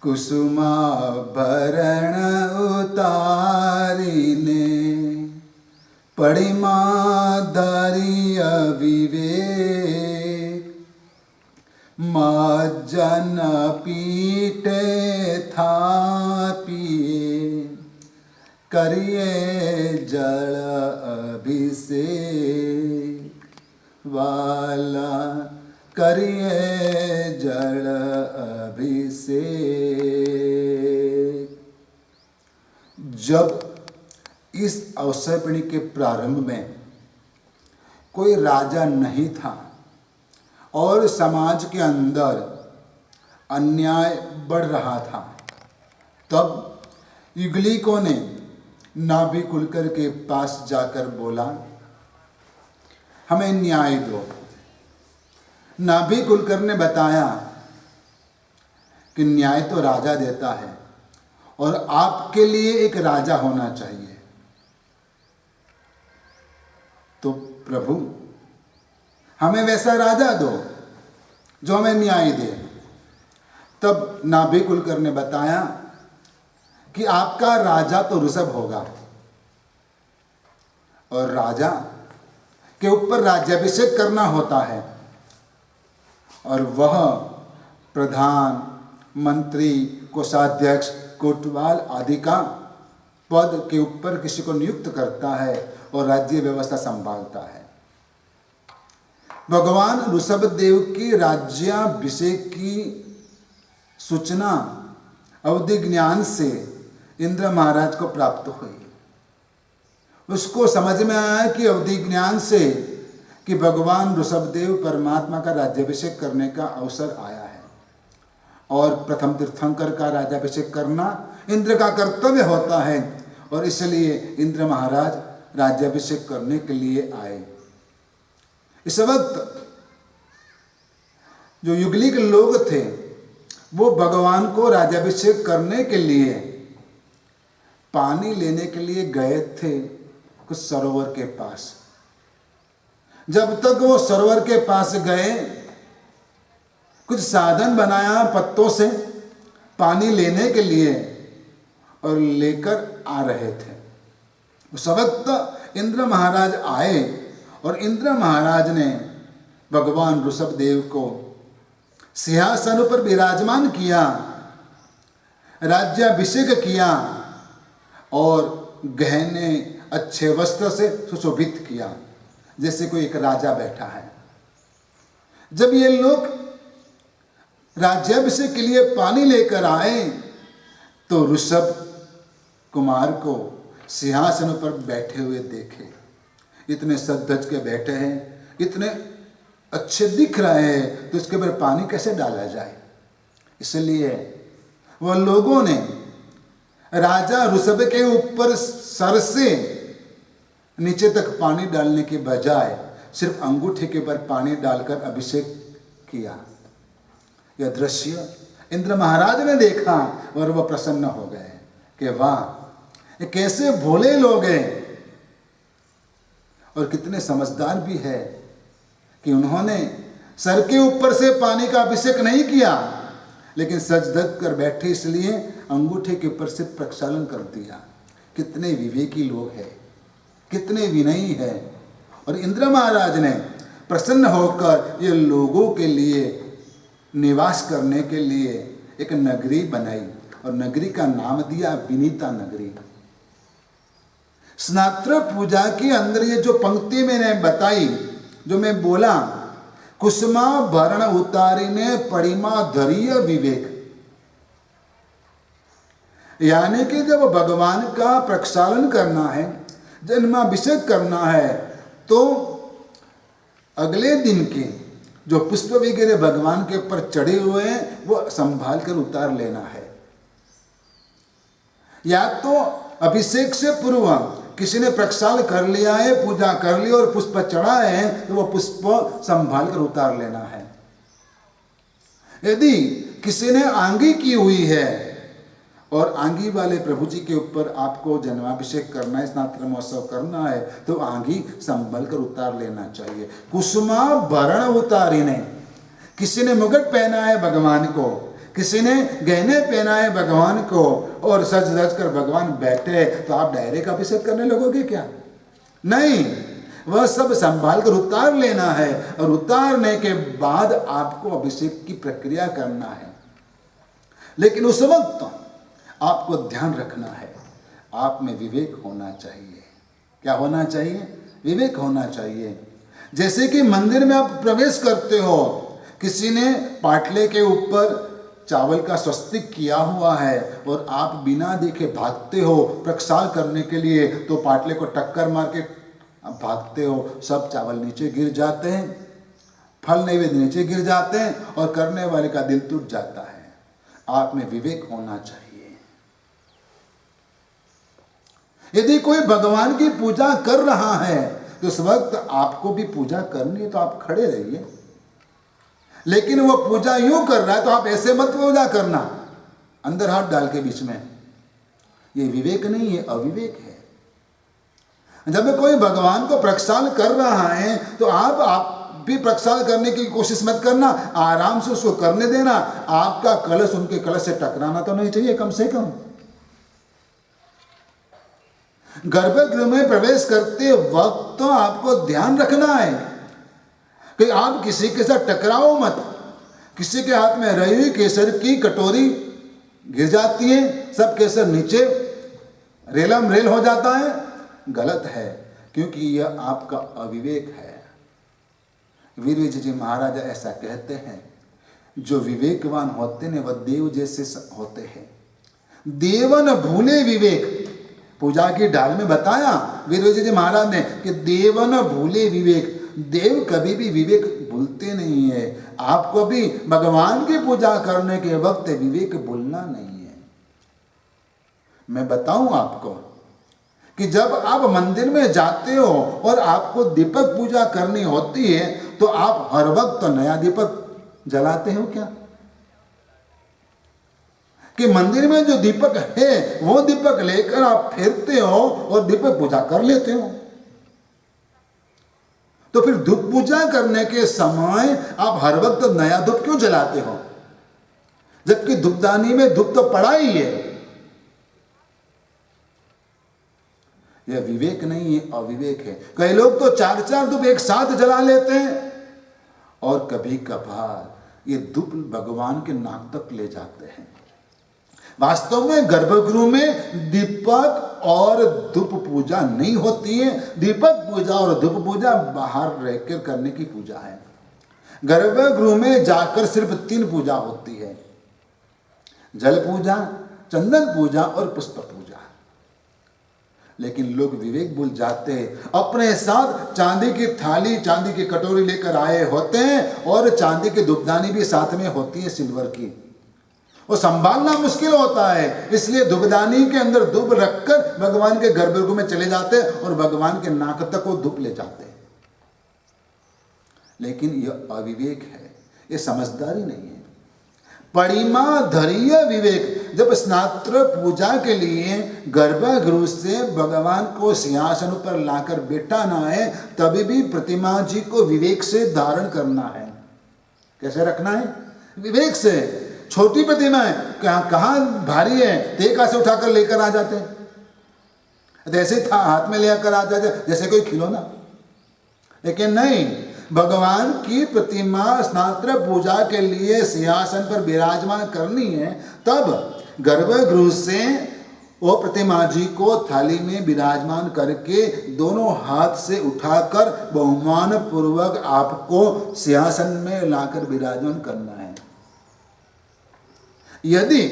कुसुमाभरण उतारिने पड़िमा धरिय विवेक मज्जन पीटे थापिए करिए जल अभिषेक वाला करिए जल अभिषेक। जब इस अवसर पिणी के प्रारंभ में कोई राजा नहीं था और समाज के अंदर अन्याय बढ़ रहा था, तब युगलिकों ने नाभि कुलकर के पास जाकर बोला, हमें न्याय दो। नाभि कुलकर ने बताया कि न्याय तो राजा देता है और आपके लिए एक राजा होना चाहिए। तो प्रभु हमें वैसा राजा दो जो हमें न्याय दे। तब नाभि कुलकर ने बताया कि आपका राजा तो ऋषभ होगा और राजा के ऊपर राज्याभिषेक करना होता है और वह प्रधान, मंत्री, कोषाध्यक्ष, कोतवाल आदि का पद के ऊपर किसी को नियुक्त करता है और राज्य व्यवस्था संभालता है। भगवान ऋषभदेव की राज्याभिषेक की सूचना अवधि ज्ञान से इंद्र महाराज को प्राप्त हुई। उसको समझ में आया कि अवधि ज्ञान से कि भगवान ऋषभदेव परमात्मा का राज्याभिषेक करने का अवसर आया है और प्रथम तीर्थंकर का राज्याभिषेक करना इंद्र का कर्तव्य होता है और इसलिए इंद्र महाराज राज्याभिषेक करने के लिए आए। इस वक्त जो युगलिक लोग थे वो भगवान को राज्याभिषेक करने के लिए पानी लेने के लिए गए थे कुछ सरोवर के पास। जब तक वो सरोवर के पास गए, कुछ साधन बनाया पत्तों से पानी लेने के लिए और लेकर आ रहे थे। उस वक्त इंद्र महाराज आए और इंद्र महाराज ने भगवान ऋषभदेव को सिंहासन पर विराजमान किया, राज्याभिषेक किया और गहने अच्छे वस्त्र से सुशोभित किया, जैसे कोई एक राजा बैठा है। जब ये लोग राज्याभिषेक के लिए पानी लेकर आए तो ऋषभ कुमार को सिंहासन पर बैठे हुए देखे। इतने सज-धज के बैठे हैं, इतने अच्छे दिख रहे हैं, तो उसके ऊपर पानी कैसे डाला जाए। इसलिए वह लोगों ने राजा ऋषभ के ऊपर सर से नीचे तक पानी डालने के बजाय सिर्फ अंगूठे के ऊपर पानी डालकर अभिषेक किया। यह दृश्य इंद्र महाराज ने देखा और वह प्रसन्न हो गए कि वाह, ये कैसे भोले लोग हैं और कितने समझदार भी है कि उन्होंने सर के ऊपर से पानी का अभिषेक नहीं किया, लेकिन सज-धज कर बैठे इसलिए अंगूठे के ऊपर से प्रक्षालन कर दिया। कितने विवेकी लोग हैं, कितने विनयी है। और इंद्र महाराज ने प्रसन्न होकर ये लोगों के लिए निवास करने के लिए एक नगरी बनाई और नगरी का नाम दिया विनीता नगरी। स्नात्र पूजा के अंदर ये जो पंक्ति मैंने बताई, जो मैं बोला, कुसुमा भरण उतारिने पड़िमा धरिय विवेक, यानी कि जब भगवान का प्रक्षालन करना है, जन्माभिषेक करना है, तो अगले दिन के जो पुष्प वगैरह भगवान के ऊपर चढ़े हुए हैं वो संभाल कर उतार लेना है। या तो अभिषेक से पूर्व किसी ने प्रक्षाल कर लिया है, पूजा कर ली और पुष्प चढ़ाए हैं, तो वो पुष्प संभाल कर उतार लेना है। यदि किसी ने आंगी की हुई है और आंगी वाले प्रभु जी के ऊपर आपको जन्माभिषेक करना है, स्नातक महोत्सव करना है, तो आंगी संभल कर उतार लेना चाहिए। कुसुमा भरण उतारिने, किसी ने मुकुट पहना है भगवान को, किसी ने गहने पहनाए भगवान को और सज धज कर भगवान बैठे, तो आप डायरेक्ट अभिषेक करने लगोगे क्या? नहीं, वह सब संभाल कर उतार लेना है और उतारने के बाद आपको अभिषेक की प्रक्रिया करना है। लेकिन उस वक्त आपको ध्यान रखना है, आप में विवेक होना चाहिए। क्या होना चाहिए? विवेक होना चाहिए। जैसे कि मंदिर में आप प्रवेश करते हो, किसी ने पाटले के ऊपर चावल का स्वस्तिक किया हुआ है और आप बिना देखे भागते हो प्रक्षाल करने के लिए, तो पाटले को टक्कर मार के भागते हो, सब चावल नीचे गिर जाते हैं, फल नैवेद्य नीचे गिर जाते हैं और करने वाले का दिल टूट जाता है। आप में विवेक होना चाहिए। यदि कोई भगवान की पूजा कर रहा है तो उस वक्त आपको भी पूजा करनी है, तो आप खड़े रहिए। लेकिन वो पूजा यूं कर रहा है तो आप ऐसे मत पूजा करना, अंदर हाथ डाल के बीच में। ये विवेक नहीं, ये अविवेक है। जब कोई भगवान को प्रक्षाल कर रहा है तो आप भी प्रक्षाल करने की कोशिश मत करना, आराम से उसको करने देना। आपका कलश उनके कलश से टकराना तो नहीं चाहिए कम से कम। गर्भगृह में प्रवेश करते वक्त तो आपको ध्यान रखना है कि आप किसी के साथ टकराओ मत। किसी के हाथ में रही हुई केसर की कटोरी गिर जाती है, सब केसर नीचे रेलम रेल हो जाता है, गलत है, क्योंकि यह आपका अविवेक है। वीर विजय जी महाराज ऐसा कहते हैं, जो विवेकवान होते हैं वह देव जैसे होते हैं। देवन भूले विवेक, पूजा की ढाल में बताया वीर विजय जी महाराज ने कि देवन भूले विवेक। देव कभी भी विवेक भूलते नहीं है। आपको भी भगवान की पूजा करने के वक्त विवेक भूलना नहीं है। मैं बताऊं आपको कि जब आप मंदिर में जाते हो और आपको दीपक पूजा करनी होती है तो आप हर वक्त नया दीपक जलाते हो क्या? कि मंदिर में जो दीपक है वो दीपक लेकर आप फेरते हो और दीपक पूजा कर लेते हो। तो फिर धूप पूजा करने के समय आप हर वक्त नया धूप क्यों जलाते हो, जबकि धूपदानी में धूप तो पड़ा ही है? यह विवेक नहीं, ये अविवेक है। कई लोग तो 4-4 धूप एक साथ जला लेते हैं और कभी कभार ये धूप भगवान के नाक तक ले जाते हैं। वास्तव में गर्भगृह में दीपक और धूप पूजा नहीं होती है। दीपक पूजा और धूप पूजा बाहर रहकर करने की पूजा है। गर्भगृह में जाकर सिर्फ 3 पूजा होती है, जल पूजा, चंदन पूजा और पुष्प पूजा। लेकिन लोग विवेक भूल जाते हैं, अपने साथ चांदी की थाली, चांदी की कटोरी लेकर आए होते हैं और चांदी की धूपदानी भी साथ में होती है सिल्वर की। वो संभालना मुश्किल होता है, इसलिए धूपदानी के अंदर धूप रखकर भगवान के गर्भगृह में चले जाते हैं और भगवान के नाक तक वो धूप ले जाते हैं। लेकिन यह अविवेक है, ये समझदारी नहीं है। परिमा धैर्य विवेक, जब स्नात्र पूजा के लिए गर्भगृह से भगवान को सिंहासन पर लाकर बैठाना है, तभी भी प्रतिमा जी को विवेक से धारण करना है। कैसे रखना है? विवेक से। छोटी प्रतिमा है, कहाँ भारी है, ते से उठाकर लेकर आ जाते हैं, ऐसे था हाथ में लेकर आ जाते जैसे कोई खिलौना। लेकिन नहीं, भगवान की प्रतिमा स्नात्र पूजा के लिए सिंहासन पर विराजमान करनी है, तब गर्भगृह से वो प्रतिमा जी को थाली में विराजमान करके दोनों हाथ से उठाकर बहुमान पूर्वक आपको सिंहासन में लाकर विराजमान करना है। यदि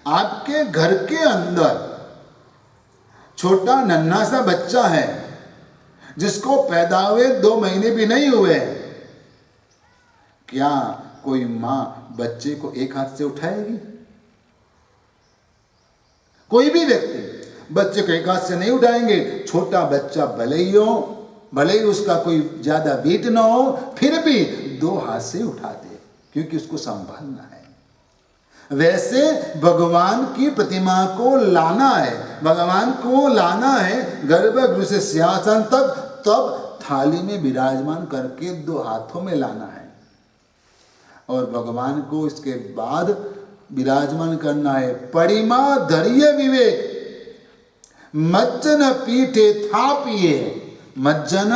आपके घर के अंदर छोटा नन्हा सा बच्चा है जिसको पैदा हुए 2 महीने भी नहीं हुए, क्या कोई मां बच्चे को एक हाथ से उठाएगी? कोई भी व्यक्ति बच्चे को एक हाथ से नहीं उठाएंगे। छोटा बच्चा भले ही उसका कोई ज्यादा वेट ना हो, फिर भी 2 हाथ से उठा दे, क्योंकि उसको संभालना है। वैसे भगवान की प्रतिमा को लाना है, भगवान को लाना है गर्भगृह से सिंहासन तक, तब थाली में विराजमान करके 2 हाथों में लाना है और भगवान को इसके बाद विराजमान करना है। परिमा धरिय विवेक, मज्जन पीठे थापिए, मज्जन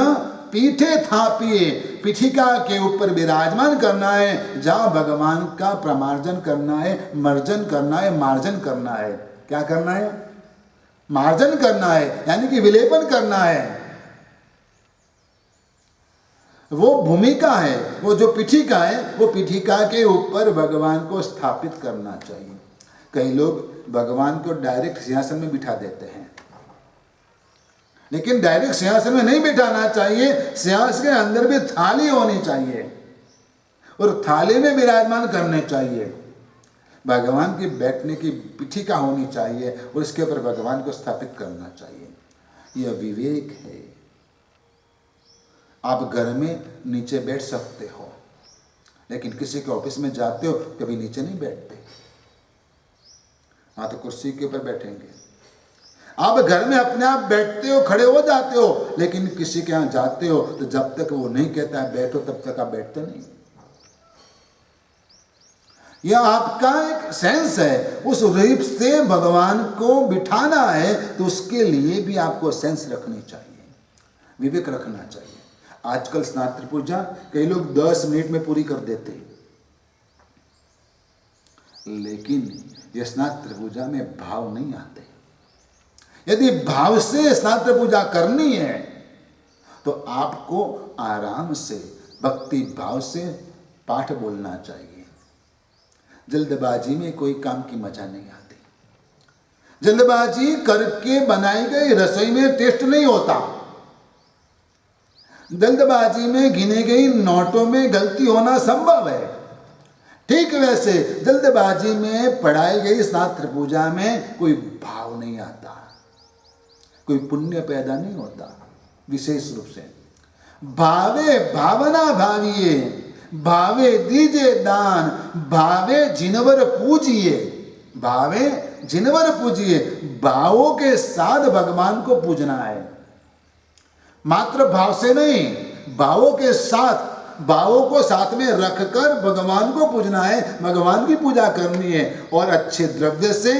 पीठे थापिए, पीठिका के ऊपर विराजमान करना है, जहां भगवान का प्रमार्जन करना है, मर्जन करना है, मार्जन करना है। क्या करना है? मार्जन करना है, यानी कि विलेपन करना है। वो भूमिका है, वो जो पीठिका है, वो पीठिका के ऊपर भगवान को स्थापित करना चाहिए। कई लोग भगवान को डायरेक्ट सिंहासन में बिठा देते हैं, लेकिन डायरेक्ट सिंहासन में नहीं बिठाना चाहिए। सिंहासन के अंदर भी थाली होनी चाहिए और थाली में विराजमान करने चाहिए। भगवान की बैठने की पीठिका होनी चाहिए और इसके ऊपर भगवान को स्थापित करना चाहिए। यह विवेक है। आप घर में नीचे बैठ सकते हो, लेकिन किसी के ऑफिस में जाते हो कभी नीचे नहीं बैठते, हाँ तो कुर्सी के ऊपर बैठेंगे। आप घर में अपने आप बैठते हो, खड़े हो जाते हो, लेकिन किसी के यहाँ जाते हो तो जब तक वो नहीं कहता है बैठो तब तक आप बैठते नहीं। यह आपका एक सेंस है। उस रीप से भगवान को बिठाना है तो उसके लिए भी आपको सेंस रखनी चाहिए, विवेक रखना चाहिए। आजकल स्नात्र पूजा कई लोग 10 मिनट में पूरी कर देते, लेकिन यह स्नात्र पूजा में भाव नहीं आते। यदि भाव से स्नात्र पूजा करनी है तो आपको आराम से भक्ति भाव से पाठ बोलना चाहिए। जल्दबाजी में कोई काम की मजा नहीं आती। जल्दबाजी करके बनाई गई रसोई में टेस्ट नहीं होता। जल्दबाजी में गिने गई नोटों में गलती होना संभव है। ठीक वैसे जल्दबाजी में पढ़ाई गई स्नात्र पूजा में कोई भाव नहीं आता, कोई पुण्य पैदा नहीं होता। विशेष रूप से भावे भावना भाविये, भावे दीजे दान, भावे जिनवर पूजिए, भावे जिनवर पूजिए। भावों के साथ भगवान को पूजना है, मात्र भाव से नहीं, भावों के साथ, भावों को साथ में रखकर भगवान को पूजना है, भगवान की पूजा करनी है। और अच्छे द्रव्य से,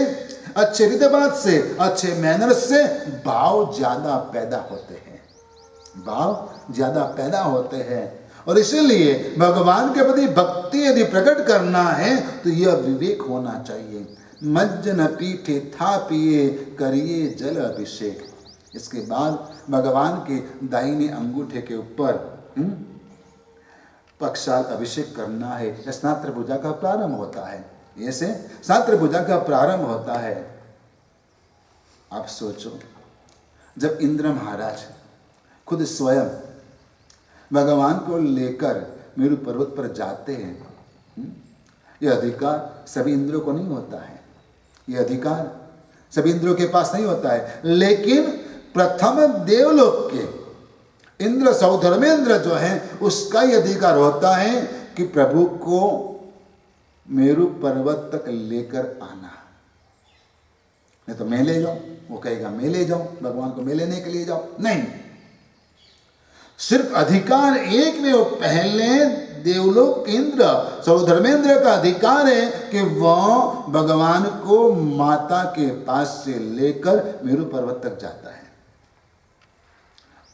अच्छे रीतिवाद से, अच्छे मैनर्स से भाव ज्यादा पैदा होते हैं, भाव ज्यादा पैदा होते हैं। और इसीलिए भगवान के प्रति भक्ति यदि प्रकट करना है तो यह विवेक होना चाहिए। मज्जन पीठे थापिए, करिए जल अभिषेक। इसके बाद भगवान के दाहिने अंगूठे के ऊपर पक्षाल अभिषेक करना है। स्नात्र पूजा का प्रारंभ होता है, ऐसे स्नात्र पूजा का प्रारंभ होता है। आप सोचो, जब इंद्र महाराज खुद स्वयं भगवान को लेकर मेरु पर्वत पर जाते हैं, यह अधिकार सभी इंद्रों को नहीं होता है, यह अधिकार सभी इंद्रों के पास नहीं होता है। लेकिन प्रथम देवलोक के इंद्र सौधर्मेंद्र जो है, उसका यह अधिकार होता है कि प्रभु को मेरु पर्वत तक लेकर आना। नहीं तो मैं ले जाऊं, वो कहेगा मैं ले जाऊं, भगवान को मैं लेने के लिए जाऊं, नहीं। सिर्फ अधिकार एक में वो पहले देवलोक इंद्र सौधर्मेंद्र का अधिकार है कि वह भगवान को माता के पास से लेकर मेरु पर्वत तक जाता है।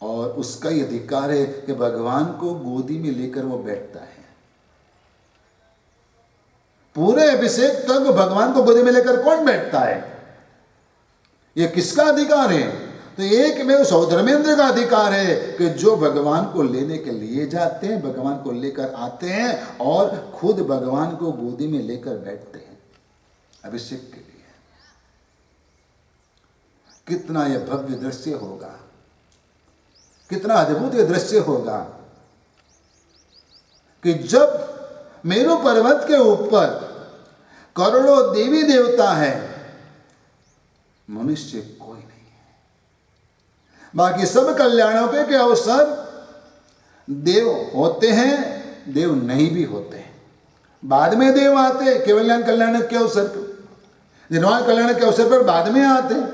और उसका ही अधिकार है कि भगवान को गोदी में लेकर वो बैठता है। पूरे अभिषेक तक भगवान को गोदी में लेकर कौन बैठता है? यह किसका अधिकार है? तो एक में सौधर्मेंद्र का अधिकार है कि जो भगवान को लेने के लिए जाते हैं, भगवान को लेकर आते हैं और खुद भगवान को गोदी में लेकर बैठते हैं अभिषेक के लिए। कितना यह भव्य दृश्य होगा, कितना अद्भुत यह दृश्य होगा कि जब मेरु पर्वत के ऊपर करोड़ों देवी देवता है, मनुष्य कोई नहीं है। बाकी सब कल्याणों के अवसर देव होते हैं, देव नहीं भी होते हैं। बाद में देव आते हैं केवल कल्याण के अवसर पर, निर्वाण कल्याण के अवसर पर बाद में आते हैं,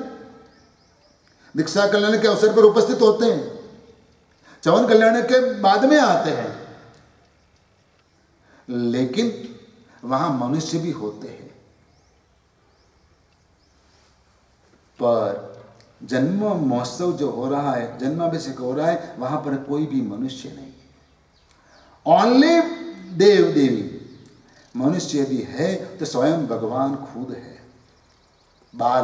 दीक्षा कल्याण के अवसर पर उपस्थित होते हैं, चवन कल्याण के बाद में आते हैं। लेकिन वहां मनुष्य भी होते हैं, पर जन्म महोत्सव जो हो रहा है, जन्माभिषेक हो रहा है, वहां पर कोई भी मनुष्य नहीं है, ओनली देव देवी। मनुष्य यदि है तो स्वयं भगवान खुद है, बाल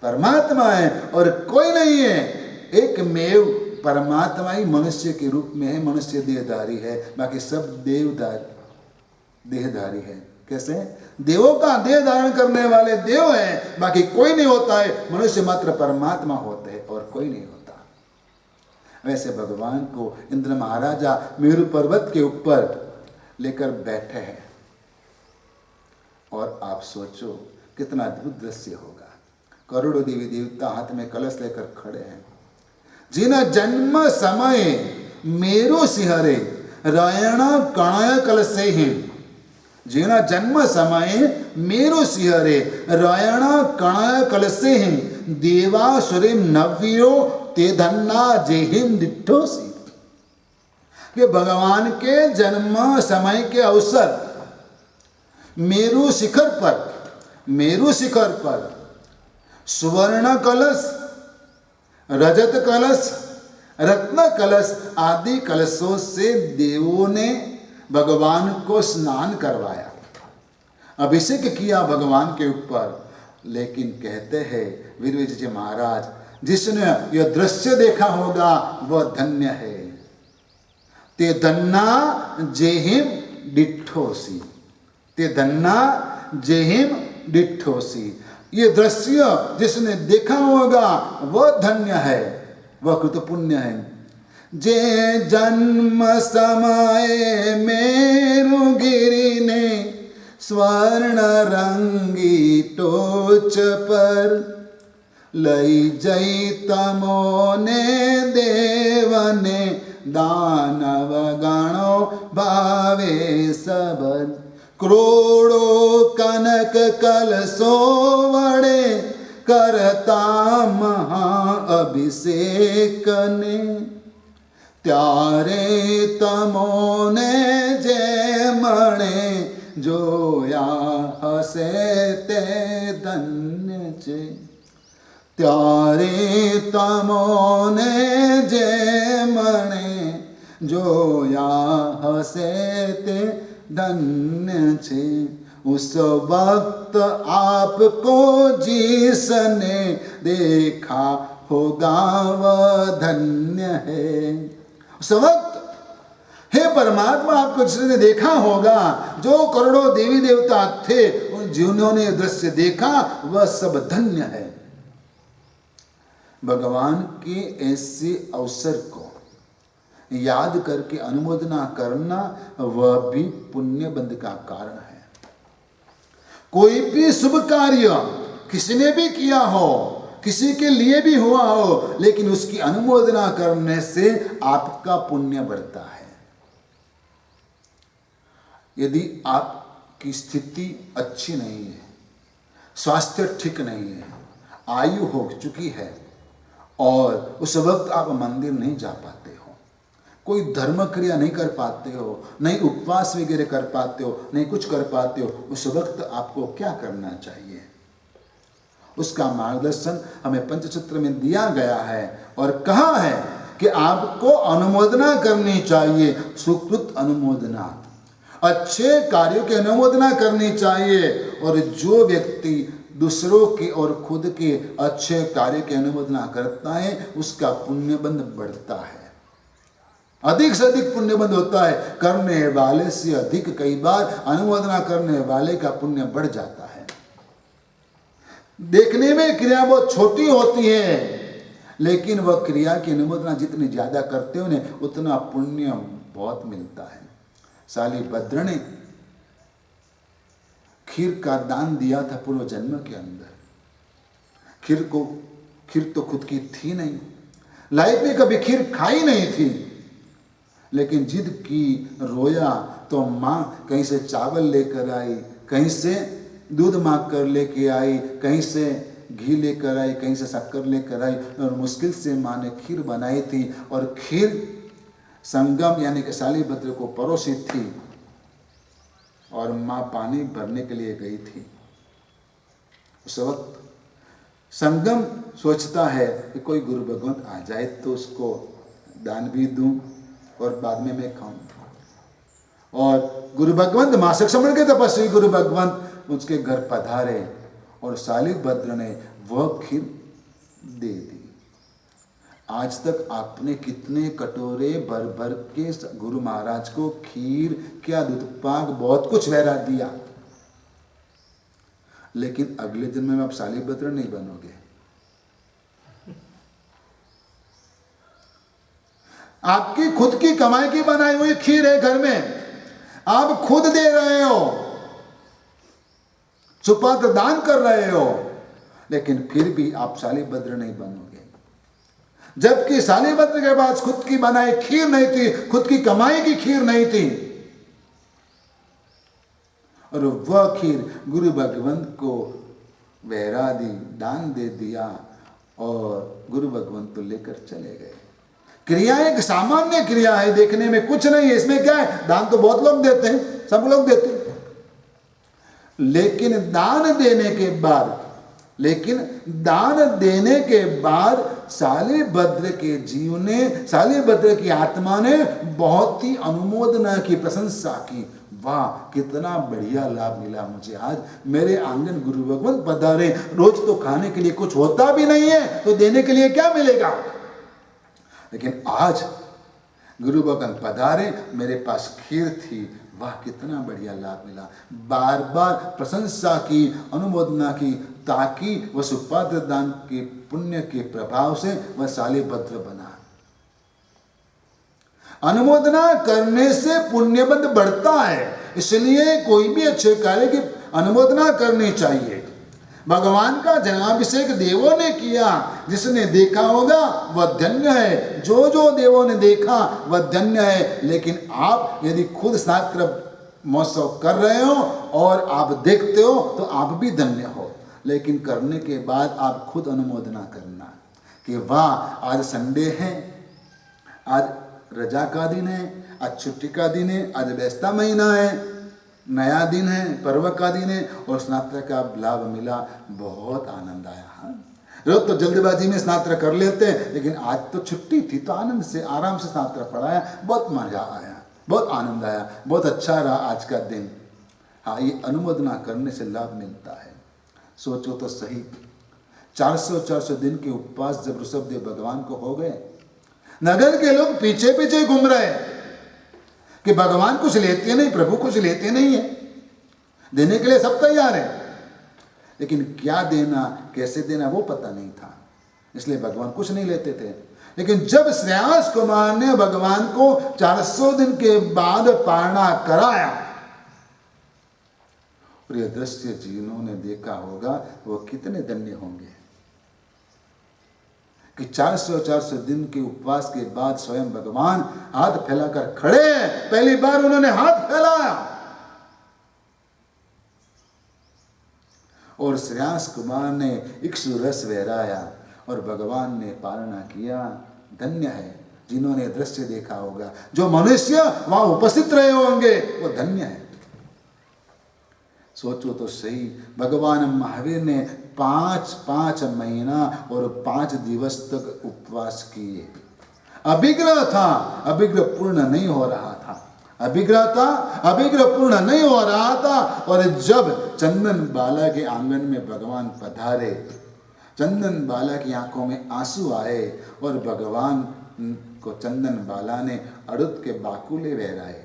परमात्मा है और कोई नहीं है। एक मेव परमात्मा ही मनुष्य के रूप में है, मनुष्य देहधारी है, बाकी सब देहधारी है। कैसे? देवों का देह धारण करने वाले देव हैं, बाकी कोई नहीं होता है, मनुष्य मात्र परमात्मा होते हैं और कोई नहीं होता। वैसे भगवान को इंद्र महाराजा मेरु पर्वत के ऊपर लेकर बैठे हैं और आप सोचो कितना अद्भुत दृश्य होगा। करोड़ों देवी देवता हाथ में कलश लेकर खड़े हैं। जिन जन्म समय मेरु सिंहरे रायण कणाय कलशे हैं, जिना जन्म समय मेरु सिंहरे रायण कणाय कलशे हैं, देवासुरिम नव्यो ते धन्ना जेहिम दिठोसी। कि भगवान के जन्म समय के अवसर मेरु शिखर पर सुवर्ण कलश, रजत कलश, रत्न कलश आदि कलशों से देवों ने भगवान को स्नान करवाया, अभिषेक किया भगवान के ऊपर। लेकिन कहते हैं वीरविजय जी महाराज, जिसने यह दृश्य देखा होगा वह धन्य है। ते धन्ना जेहिम डिठोसी, ते धन्ना जेहिम डिठोसी। ये दृश्य जिसने देखा होगा वह धन्य है, वह कृतपुण्य है। जे जन्म समय मेरुगिरि ने स्वर्ण रंगी टोच पर लई जई तमोने देवने दानव गणो भावे सबन। करोड़ों कनक कलशो वड़े करता महा अभिषेक ने, त्यारे तमोने जय मणे जोया हसे ते धन्य छे। त्यारे तमोने जय मणे जोया हसे ते धन्य छे। उस वक्त आपको जिसने देखा होगा वह धन्य है। उस वक्त हे परमात्मा आपको जिसने देखा होगा, जो करोड़ों देवी देवता थे जिन्होंने दृश्य देखा वह सब धन्य है। भगवान के ऐसे अवसर को याद करके अनुमोदना करना वह भी पुण्य बंध का कारण है। कोई भी शुभ कार्य किसी ने भी किया हो, किसी के लिए भी हुआ हो, लेकिन उसकी अनुमोदना करने से आपका पुण्य बढ़ता है। यदि आपकी स्थिति अच्छी नहीं है, स्वास्थ्य ठीक नहीं है, आयु हो चुकी है और उस वक्त आप मंदिर नहीं जा पाते हो, कोई धर्म क्रिया नहीं कर पाते हो, नहीं उपवास वगैरह कर पाते हो, नहीं कुछ कर पाते हो, उस वक्त आपको क्या करना चाहिए? उसका मार्गदर्शन हमें पंचसूत्र में दिया गया है और कहा है कि आपको अनुमोदना करनी चाहिए, सुकृत अनुमोदना, अच्छे कार्यों की अनुमोदना करनी चाहिए। और जो व्यक्ति दूसरों के और खुद के अच्छे कार्य की अनुमोदना करता है उसका पुण्यबंध बढ़ता है, अधिक से अधिक पुण्यबंध होता है। करने वाले से अधिक कई बार अनुमोदना करने वाले का पुण्य बढ़ जाता है। देखने में क्रिया बहुत छोटी होती है, लेकिन वह क्रिया की अनुमोदना जितनी ज्यादा करते हो उतना पुण्य बहुत मिलता है। शालिभद्र ने खीर का दान दिया था पूर्व जन्म के अंदर। खीर तो खुद की थी नहीं, लाइफ में कभी खीर खाई नहीं थी, लेकिन जिद की, रोया तो माँ कहीं से चावल लेकर आई, कहीं से दूध मांग कर लेके आई, कहीं से घी लेकर आई, कहीं से शक्कर लेकर आई और मुश्किल से माँ ने खीर बनाई थी और खीर संगम यानी कि शालिभद्र को परोसी थी और माँ पानी भरने के लिए गई थी। उस वक्त संगम सोचता है कि कोई गुरु भगवंत आ जाए तो उसको दान भी दूं और बाद में मैं खाऊं। और गुरु भगवंत मासिक समण के तपस्वी गुरु भगवंत उसके घर पधारे और शालिभद्र ने वह खीर दे दी। आज तक आपने कितने कटोरे भर भर के गुरु महाराज को खीर, क्या दूध पाक, बहुत कुछ वहरा दिया, लेकिन अगले जन्म में आप शालिभद्र नहीं बनोगे। आपकी खुद की कमाई की बनाई हुई खीर है घर में, आप खुद दे रहे हो, सुपात्र दान कर रहे हो, लेकिन फिर भी आप शालिभद्र नहीं बनोगे। जबकि शालिभद्र के पास खुद की बनाई खीर नहीं थी, खुद की कमाई की खीर नहीं थी, और वह खीर गुरु भगवंत को वहरा दी, दान दे दिया, और गुरु भगवंत तो लेकर चले गए। क्रिया एक सामान्य क्रिया है, देखने में कुछ नहीं है, इसमें क्या है, दान तो बहुत लोग देते हैं, सब लोग देते हैं, लेकिन दान देने के बाद शालिभद्र के जीव ने, शालिभद्र की आत्मा ने बहुत ही अनुमोदना की, प्रशंसा की। वाह, कितना बढ़िया लाभ मिला मुझे, आज मेरे आंगन गुरु भगवंत पधारे, रोज तो खाने के लिए कुछ होता भी नहीं है, तो देने के लिए क्या मिलेगा, लेकिन आज गुरु भगवंत पधारे, मेरे पास खीर थी, वाह कितना बढ़िया लाभ मिला। बार बार प्रशंसा की, अनुमोदना की, ताकि वह सुपात्र दान के पुण्य के प्रभाव से वह शालिभद्र बना। अनुमोदना करने से पुण्य बंध बढ़ता है, इसलिए कोई भी अच्छे कार्य की अनुमोदना करनी चाहिए। भगवान का जनाभिषेक देवों ने किया, जिसने देखा होगा वह धन्य है, जो जो देवों ने देखा वह धन्य है। लेकिन आप यदि खुद शास्त्र महोत्सव कर रहे हो और आप देखते हो तो आप भी धन्य हो, लेकिन करने के बाद आप खुद अनुमोदना करना कि वाह आज संडे है, आज रजा का दिन है, आज छुट्टी का दिन है, आज व्यस्ता महीना है, नया दिन है, पर्व का दिन है, और स्नात्र का लाभ मिला, बहुत आनंद आया। हाँ, रोज तो जल्दबाजी में स्नात्र कर लेते हैं, लेकिन आज तो छुट्टी थी तो आनंद से आराम से स्नात्र पढ़ाया, बहुत मजा आया, बहुत आनंद आया, बहुत अच्छा रहा आज का दिन। हाँ, ये अनुमोदना करने से लाभ मिलता है। सोचो तो सही, 400 दिन के उपवास जब ऋषभदेव भगवान को हो गए, नगर के लोग पीछे पीछे घूम रहे कि भगवान कुछ लेते नहीं, प्रभु कुछ लेते नहीं है, देने के लिए सब तैयार है, लेकिन क्या देना, कैसे देना वो पता नहीं था, इसलिए भगवान कुछ नहीं लेते थे। लेकिन जब श्रेयांश कुमार ने भगवान को 400 दिन के बाद पारणा कराया, और यह दृश्य जिन्होंने देखा होगा वो कितने धन्य होंगे कि 400 दिन के उपवास के बाद स्वयं भगवान हाथ फैलाकर खड़े हैं। पहली बार उन्होंने हाथ फैलाया और श्रेयांश कुमार ने इक्षु रस वहराया और भगवान ने पालना किया। धन्य है जिन्होंने दृश्य देखा होगा, जो मनुष्य वहां उपस्थित रहे होंगे वो धन्य है। सोचो तो सही, भगवान महावीर ने 5 महीना और 5 दिवस तक उपवास किए। अभिग्रह था, अभिग्रह पूर्ण नहीं हो रहा था, अभिग्रह था, अभिग्रह पूर्ण नहीं हो रहा था। और जब चंदन बाला के आंगन में भगवान पधारे, चंदन बाला की आंखों में आंसू आए और भगवान को चंदन बाला ने अड़ुत के बाकुले बहराए।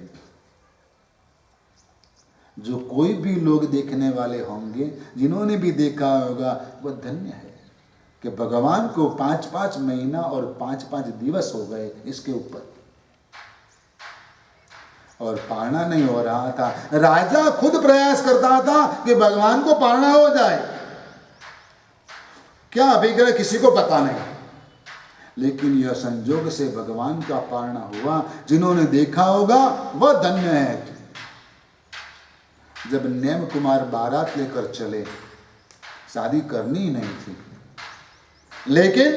जो कोई भी लोग देखने वाले होंगे, जिन्होंने भी देखा होगा, वह धन्य है कि भगवान को 5 महीना और 5 दिवस हो गए इसके ऊपर, और पालना नहीं हो रहा था। राजा खुद प्रयास करता था कि भगवान को पालना हो जाए, क्या अभिग्रह किसी को पता नहीं, लेकिन यह संजोग से भगवान का पालना हुआ। जिन्होंने देखा होगा वह धन्य है। जब नेम कुमार बारात लेकर चले, शादी करनी ही नहीं थी, लेकिन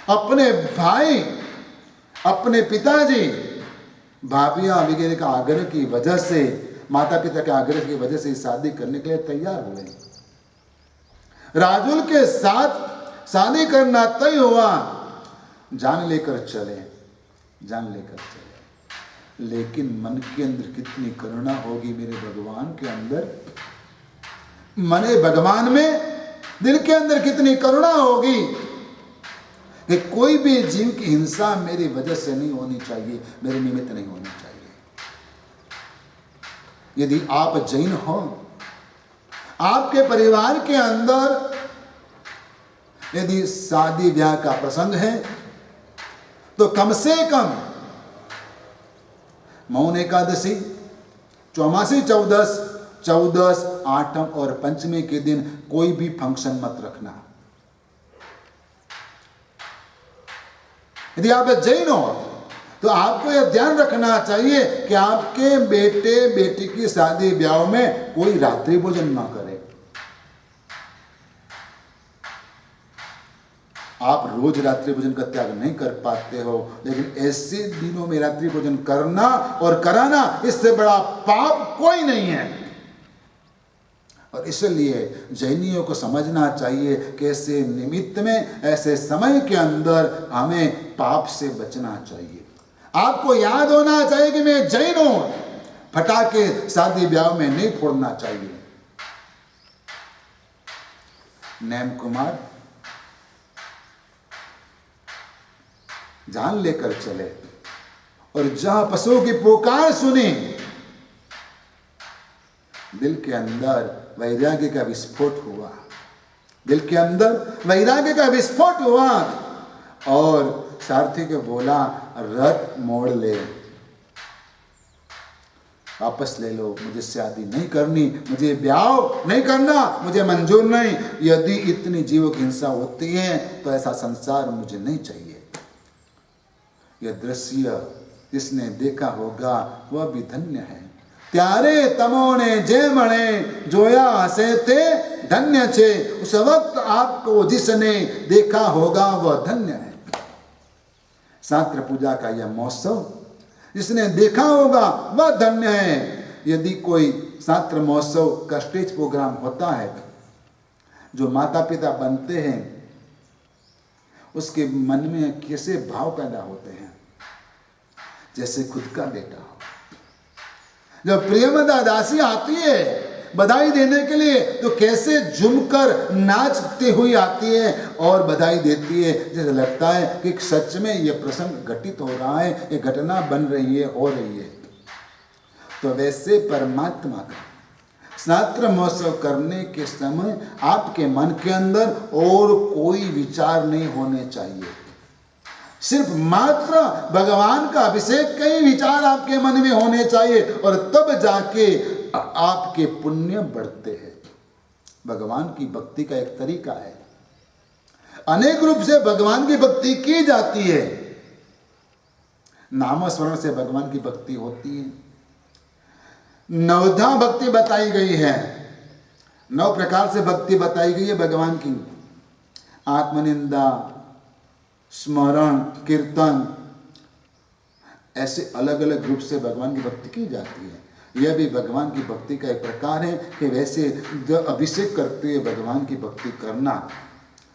अपने भाई, अपने पिताजी, भाभियां वगैरह का आग्रह की वजह से, माता पिता के आग्रह की वजह से शादी करने के लिए तैयार हुए। राजुल के साथ शादी करना तय हुआ। जान लेकर चले। लेकिन मन के अंदर कितनी करुणा होगी मेरे भगवान के अंदर, मने भगवान में दिल के अंदर कितनी करुणा होगी कि कोई भी जीव की हिंसा मेरी वजह से नहीं होनी चाहिए, मेरे निमित्त नहीं होनी चाहिए। यदि आप जैन हो, आपके परिवार के अंदर यदि शादी ब्याह का प्रसंग है तो कम से कम मौन एकादशी, चौमासी, चौदस, आठम और पंचमी के दिन कोई भी फंक्शन मत रखना। यदि आप जैन हो तो आपको यह ध्यान रखना चाहिए कि आपके बेटे बेटी की शादी ब्याह में कोई रात्रि भोजन ना करे। आप रोज रात्रि भोजन का त्याग नहीं कर पाते हो, लेकिन ऐसे दिनों में रात्रि भोजन करना और कराना, इससे बड़ा पाप कोई नहीं है। और इसलिए जैनियों को समझना चाहिए कि ऐसे निमित्त में, ऐसे समय के अंदर हमें पाप से बचना चाहिए। आपको याद होना चाहिए कि मैं जैन हूं, फटाके शादी ब्याह में नहीं फोड़ना चाहिए। नैम कुमार जान लेकर चले और जहां पशुओं की पुकार सुनी, दिल के अंदर वैराग्य का विस्फोट हुआ। दिल के अंदर वैराग्य का विस्फोट हुआ और सारथी को बोला, रथ मोड़ ले, वापस ले लो, मुझे शादी नहीं करनी, मुझे ब्याह नहीं करना, मुझे मंजूर नहीं। यदि इतनी जीवों की हिंसा होती है तो ऐसा संसार मुझे नहीं चाहिए। यह दृश्य जिसने देखा होगा वह भी धन्य है। त्यारे तमोने जे मणे जोया हसे थे धन्य छे। उस वक्त आपको जिसने देखा होगा वह धन्य है। शास्त्र पूजा का यह महोत्सव जिसने देखा होगा वह धन्य है। यदि कोई शास्त्र महोत्सव का स्टेज प्रोग्राम होता है, जो माता पिता बनते हैं उसके मन में कैसे भाव पैदा होते हैं, जैसे खुद का बेटा हो। जब प्रियमदा दासी आती है बधाई देने के लिए तो कैसे झूमकर नाचती हुई आती है और बधाई देती है, जैसे लगता है कि सच में यह प्रसंग घटित हो रहा है, ये घटना बन रही है, हो रही है। तो वैसे परमात्मा का शास्त्र महोत्सव करने के समय आपके मन के अंदर और कोई विचार नहीं होने चाहिए। सिर्फ मात्र भगवान का अभिषेक के ही विचार आपके मन में होने चाहिए और तब जाके आपके पुण्य बढ़ते हैं। भगवान की भक्ति का एक तरीका है, अनेक रूप से भगवान की भक्ति की जाती है। नाम स्मरण से भगवान की भक्ति होती है। नवधा भक्ति बताई गई है, 9 प्रकार से भक्ति बताई गई है भगवान की। आत्मनिंदा, स्मरण, कीर्तन, ऐसे अलग अलग रूप से भगवान की भक्ति की जाती है। यह भी भगवान की भक्ति का एक प्रकार है कि वैसे जो अभिषेक करते हुए भगवान की भक्ति करना,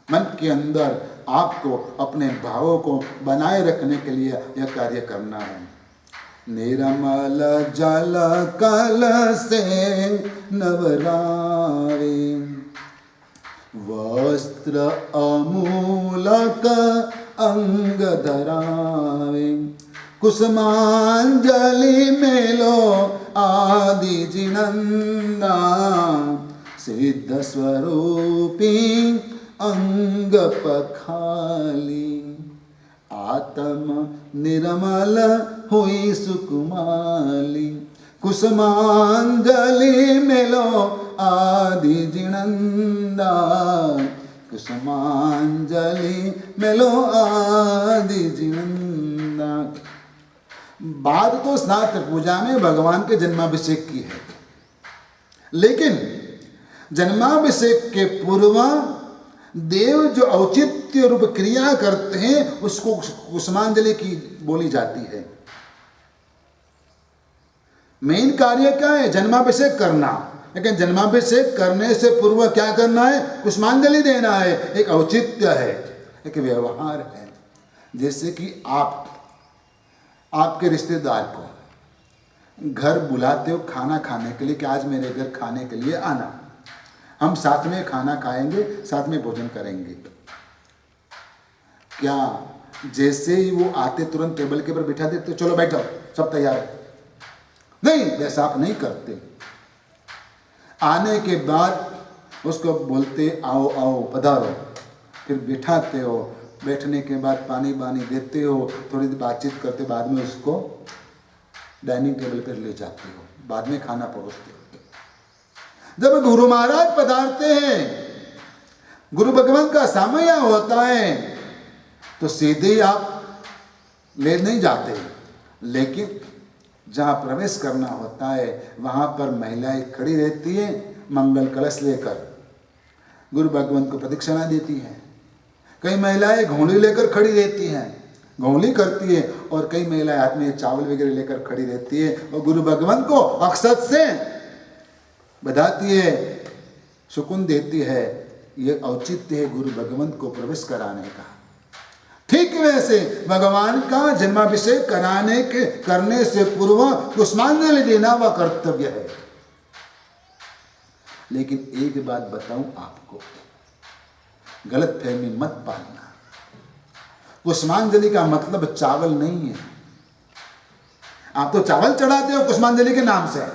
मन के अंदर आपको अपने भावों को बनाए रखने के लिए यह कार्य करना है। निर्मल जल कल से नवरावे, वस्त्र अमूलक अंग धरावे, कुसुमांजलि मेलो आदि जिनंदा, सिद्ध स्वरूपी अंग पखाली, आत्म निर्मल हुई सुकुमाली, कुसुमांजलि मेलो आदि जिनंदा, कुसुमांजलि मेलो आदि जिनंदा। बात तो स्नान पूजा में भगवान के जन्माभिषेक की है, लेकिन जन्माभिषेक के पूर्व देव जो औचित्य रूप क्रिया करते हैं उसको कुसुमांजलि की बोली जाती है। मेन कार्य क्या है? जन्माभिषेक करना। लेकिन जन्माभिषेक करने से पूर्व क्या करना है? कुसुमांजलि देना है। एक औचित्य है, एक व्यवहार है। जैसे कि आप आपके रिश्तेदार को घर बुलाते हो खाना खाने के लिए कि आज मेरे घर खाने के लिए आना, हम साथ में खाना खाएंगे, साथ में भोजन करेंगे। क्या जैसे ही वो आते तुरंत टेबल के ऊपर बिठा देते, चलो बैठो सब तैयार है? नहीं, वैसा आप नहीं करते। आने के बाद उसको बोलते आओ आओ पधारो, फिर बिठाते हो, बैठने के बाद पानी वानी देते हो, थोड़ी देर बातचीत करते, बाद में उसको डाइनिंग टेबल पर ले जाते हो, बाद में खाना परोसते हो। जब गुरु महाराज पधारते हैं, गुरु भगवान का समय होता है, तो सीधे ही आप ले नहीं जाते, लेकिन जहाँ प्रवेश करना होता है वहाँ पर महिलाएं खड़ी रहती हैं मंगल कलश लेकर, गुरु भगवान को प्रदक्षिणा देती हैं। कई महिलाएं घोंली लेकर खड़ी रहती हैं, घोंली करती है, और कई महिलाएं हाथ में चावल वगैरह लेकर खड़ी रहती है और गुरु भगवान को अक्षत से बधाती है, सुकून देती है। ये औचित्य है गुरु भगवान को प्रवेश कराने का। ठीक वैसे भगवान का जन्माभिषेक करने से पूर्व कुसुमांजलि देना वह कर्तव्य है। लेकिन एक बात बताऊं आपको, गलत फहमी मत पालना। कुसुमांजलि का मतलब चावल नहीं है। आप तो चावल चढ़ाते हो कुसुमांजलि के नाम से।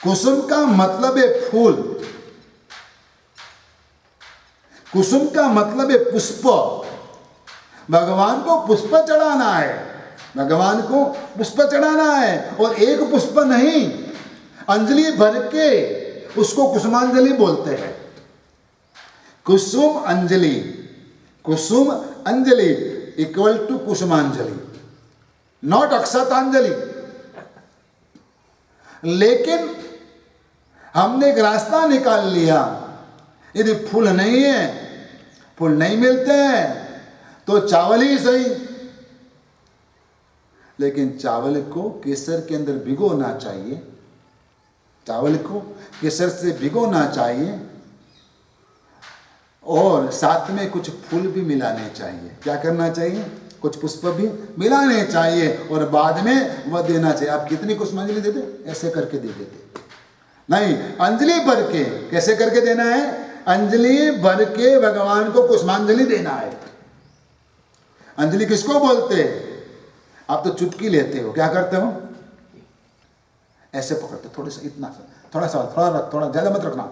कुसुम का मतलब है फूल, कुसुम का मतलब है पुष्प। भगवान को पुष्प चढ़ाना है, भगवान को पुष्प चढ़ाना है, और एक पुष्प नहीं, अंजलि भर के उसको कुसुमांजलि बोलते हैं। कुसुम अंजलि, कुसुम अंजलि इक्वल टू कुसुमांजलि, नॉट अक्षतांजलि। लेकिन हमने एक रास्ता निकाल लिया, यदि फूल नहीं है, फूल नहीं मिलते हैं, तो चावल ही सही। लेकिन चावल को केसर के अंदर भिगोना चाहिए, चावल को केसर से भिगोना चाहिए, और साथ में कुछ फूल भी मिलाने चाहिए। क्या करना चाहिए? कुछ पुष्प भी मिलाने चाहिए, और बाद में वह देना चाहिए। आप कितनी कुसुमांजलि देते? ऐसे करके दे देते नहीं, अंजलि भर के। कैसे करके देना है? अंजलि भर के भगवान को कुसुमांजलि देना है। अंजलि किसको बोलते हैं? आप तो चुटकी लेते हो, क्या करते हो? ऐसे पकड़ते, थोड़ा सा, इतना सा, थोड़ा सा, थोड़ा ज्यादा मत रखना।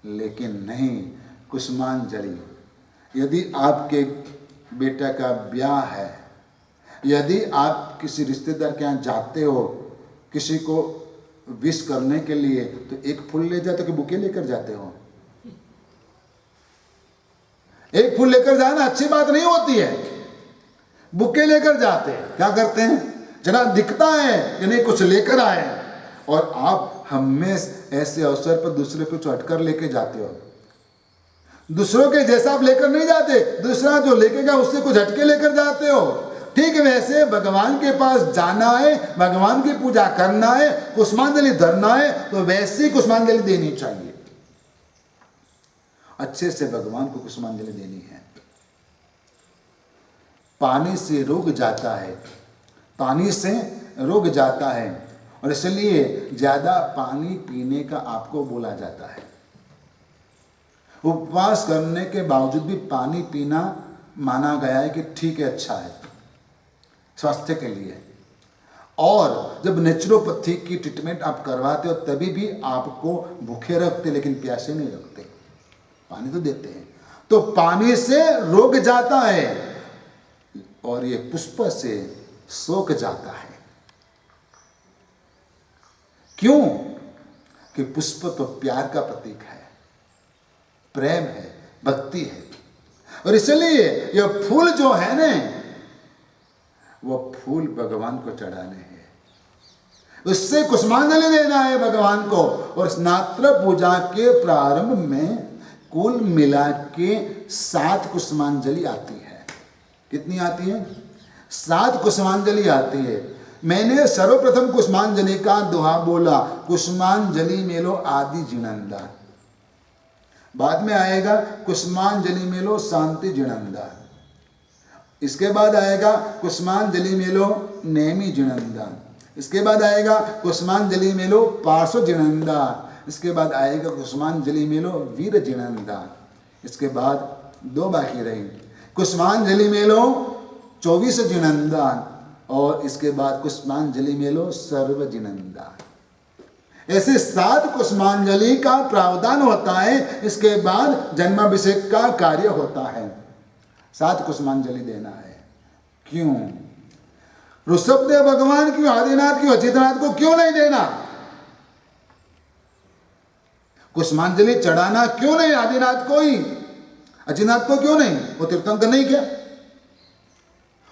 लेकिन नहीं, कुसुमांजलि, यदि आपके बेटा का ब्याह है, यदि आप किसी रिश्तेदार के यहाँ जाते हो किसी को विश करने के लिए, तो एक फूल ले जाते हो कि बुके लेकर जाते हो? एक फूल लेकर जाना अच्छी बात नहीं होती है, बुके लेकर जाते हैं। क्या करते हैं? जना दिखता है कि नहीं कुछ लेकर आए, और आप हमेशा ऐसे अवसर पर दूसरे को हटकर लेके जाते हो। दूसरों के जैसा आप लेकर नहीं जाते, दूसरा जो लेकेगा उससे कुछ हटके लेकर जाते हो। ठीक वैसे भगवान के पास जाना है, भगवान की पूजा करना है, कुसुमांजलि धरना है, तो वैसी कुसुमांजलि देनी चाहिए। अच्छे से भगवान को कुसुमांजलि देनी है। पानी से रोग जाता है, पानी से रोग जाता है, और इसलिए ज्यादा पानी पीने का आपको बोला जाता है। उपवास करने के बावजूद भी पानी पीना माना गया है कि ठीक है, अच्छा है स्वास्थ्य के लिए। और जब नेचुरोपैथी की ट्रीटमेंट आप करवाते हो तभी भी आपको भूखे रखते, लेकिन प्यासे नहीं रखते, पानी तो देते हैं। तो पानी से रोग जाता है, और ये पुष्प से शोक जाता है। क्यों? कि पुष्प तो प्यार का प्रतीक है, प्रेम है, भक्ति है, और इसलिए यह फूल जो है ना, वह फूल भगवान को चढ़ाने हैं, उससे कुसुमांजलि देना है भगवान को। और स्नात्र पूजा के प्रारंभ में कुल मिला के 7 कुसुमांजलि आती है। कितनी आती है? 7 कुसुमांजलि आती है। मैंने सर्वप्रथम कुसुमांजलि का दोहा बोला, कुसुमांजलि मेलो आदि जिनंदा। बाद में आएगा कुसुमांजलि मेलो शांति जिनंदा। इसके बाद आएगा कुसुमांजलि मेलो नेमी जिनंदा। इसके बाद आएगा कुसुमांजलि मेलो पार्श्व जिनंदा। इसके बाद आएगा कुसुमांजलि मेलो वीर जिनंदा। इसके बाद दो बाकी रही, कुसुमांजलि मेलो 24 जिनंदा और इसके बाद कुसुमांजलि मेलो सर्व जिनंदा। ऐसे 7 कुसुमांजलि का प्रावधान होता है। इसके बाद जन्माभिषेक का कार्य होता है। 7 कुसुमांजलि देना है। क्यों? ऋषभदेव भगवान क्यों, आदिनाथ क्यों, अजितनाथ को क्यों नहीं देना? कुसुमांजलि चढ़ाना क्यों नहीं आदिनाथ को ही, अजितनाथ को क्यों नहीं? वो तीर्थंकर नहीं क्या?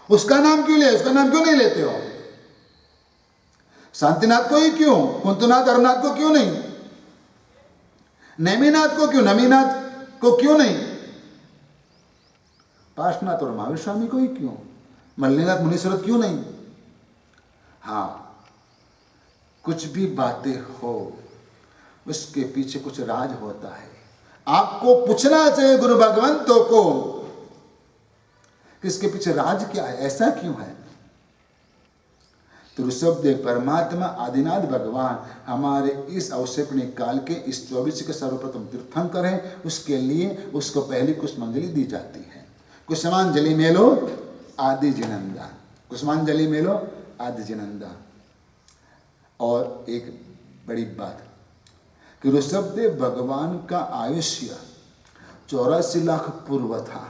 उसका नाम क्यों ले, उसका नाम क्यों नहीं लेते हो? शांतिनाथ को ही क्यों, कुंतनाथ अरनाथ को क्यों नहीं? नेमिनाथ को क्यों, नमीनाथ को क्यों नहीं? पार्श्वनाथ और महावीर स्वामी को ही क्यों? मल्लीनाथ मुनीश्वरत क्यों नहीं? हाँ, कुछ भी बातें हो उसके पीछे कुछ राज होता है। आपको पूछना चाहिए गुरु भगवंतों को कि इसके पीछे राज क्या है, ऐसा क्यों है? तो ऋषभदेव परमात्मा आदिनाथ भगवान हमारे इस अवसर पर निकाल के इस 24 के सर्वप्रथम तीर्थंकर हैं। उसके लिए उसको पहली कुसुमांजलि दी जाती है। कुसुमांजलि मेलो आदि जिनंदा, कुसुमांजलि मेलो आदि जिनंदा। और एक बड़ी बात कि ऋषभदेव भगवान का आयुष्य 84 लाख पूर्व था।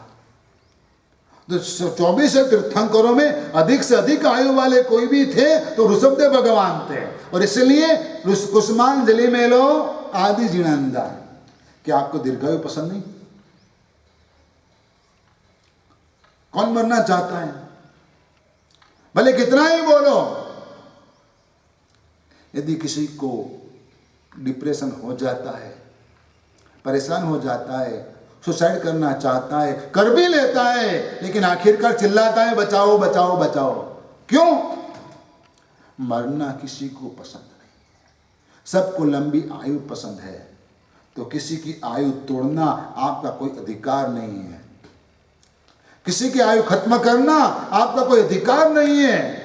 तो 24 तीर्थंकरों में अधिक से अधिक आयु वाले कोई भी थे तो ऋषभदेव भगवान थे। और इसलिए कुसुमांजलि मेलो आदि जिनंदा। क्या आपको दीर्घायु पसंद नहीं? कौन मरना चाहता है? भले कितना ही बोलो। यदि किसी को डिप्रेशन हो जाता है, परेशान हो जाता है, सुसाइड करना चाहता है, कर भी लेता है, लेकिन आखिरकार चिल्लाता है बचाओ बचाओ बचाओ। क्यों? मरना किसी को पसंद नहीं है। सबको लंबी आयु पसंद है। तो किसी की आयु तोड़ना आपका कोई अधिकार नहीं है। किसी की आयु खत्म करना आपका कोई अधिकार नहीं है।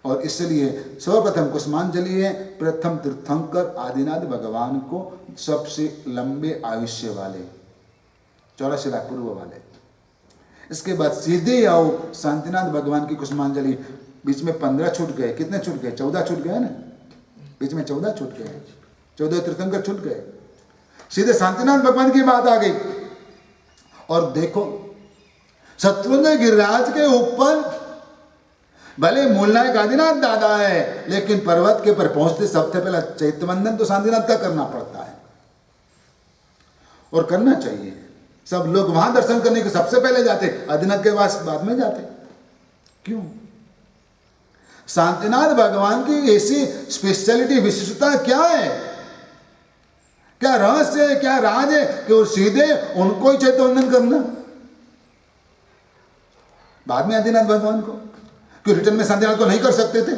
और इसलिए सर्वप्रथम कुसुमांजलि है प्रथम तीर्थंकर आदिनाथ भगवान को, सबसे लंबे आयुष्य वाले, 84 लाख पूर्व वाले। इसके बाद सीधे आओ शांतिनाथ भगवान की कुसुमांजलि। बीच में 15 छूट गए। कितने छूट गए? 14 छूट गए ना, बीच में 14 छूट गए, 14 तीर्थंकर छूट गए। सीधे शांतिनाथ भगवान की बात आ गई। और देखो शत्रुंजय गिरिराज के ऊपर भले मूलनायक आदिनाथ दादा है, लेकिन पर्वत के ऊपर पहुंचते सबसे पहले चैत्यवंदन तो शांतिनाथ का करना पड़ता है। और करना चाहिए। सब लोग वहां दर्शन करने के सबसे पहले जाते, आदिनाथ के पास बाद में जाते। क्यों? शांतिनाथ भगवान की ऐसी स्पेशलिटी, विशिष्टता क्या है? क्या रहस्य है, क्या राज है कि वो सीधे उनको ही चैत्यवंदन करना, बाद में आदिनाथ भगवान को? क्यों रिटर्न में शांतिनाथ को नहीं कर सकते थे?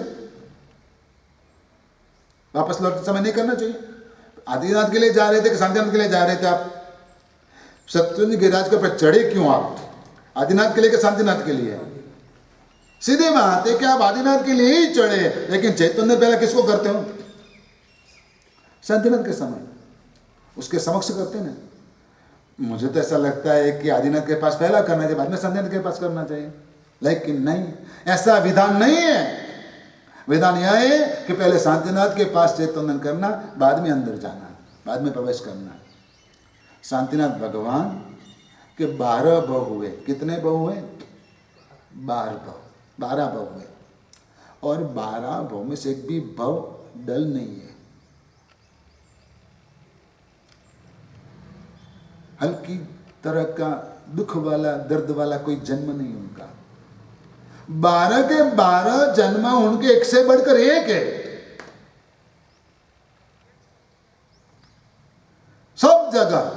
वापस लौटते समय नहीं करना चाहिए? आदिनाथ के लिए जा रहे थे कि शांतिनाथ के लिए जा रहे थे आप? शत्रुंजय गिरिराज के ऊपर चढ़े क्यों आप? आदिनाथ के लिए कि शांतिनाथ के लिए? सीधे बात है कि आप आदिनाथ के लिए ही चढ़े, लेकिन चैतन्य पहले किसको करते हो? शांतिनाथ के समय उसके समक्ष करते ना। मुझे तो ऐसा लगता है कि आदिनाथ के पास पहला करना चाहिए, बाद में शांतिनाथ के पास करना चाहिए। लेकिन नहीं, ऐसा विधान नहीं है। विधान यह है कि पहले शांतिनाथ के पास चैतन्य करना, बाद में अंदर जाना, बाद में प्रवेश करना। शांतिनाथ भगवान के 12 भव हुए। कितने भव हुए? 12 भव हुए। और 12 भव में से एक भी भव डल नहीं है। हल्की तरह का दुख वाला, दर्द वाला कोई जन्म नहीं उनका। 12 के 12 जन्म उनके एक से बढ़कर एक है। सब जगह,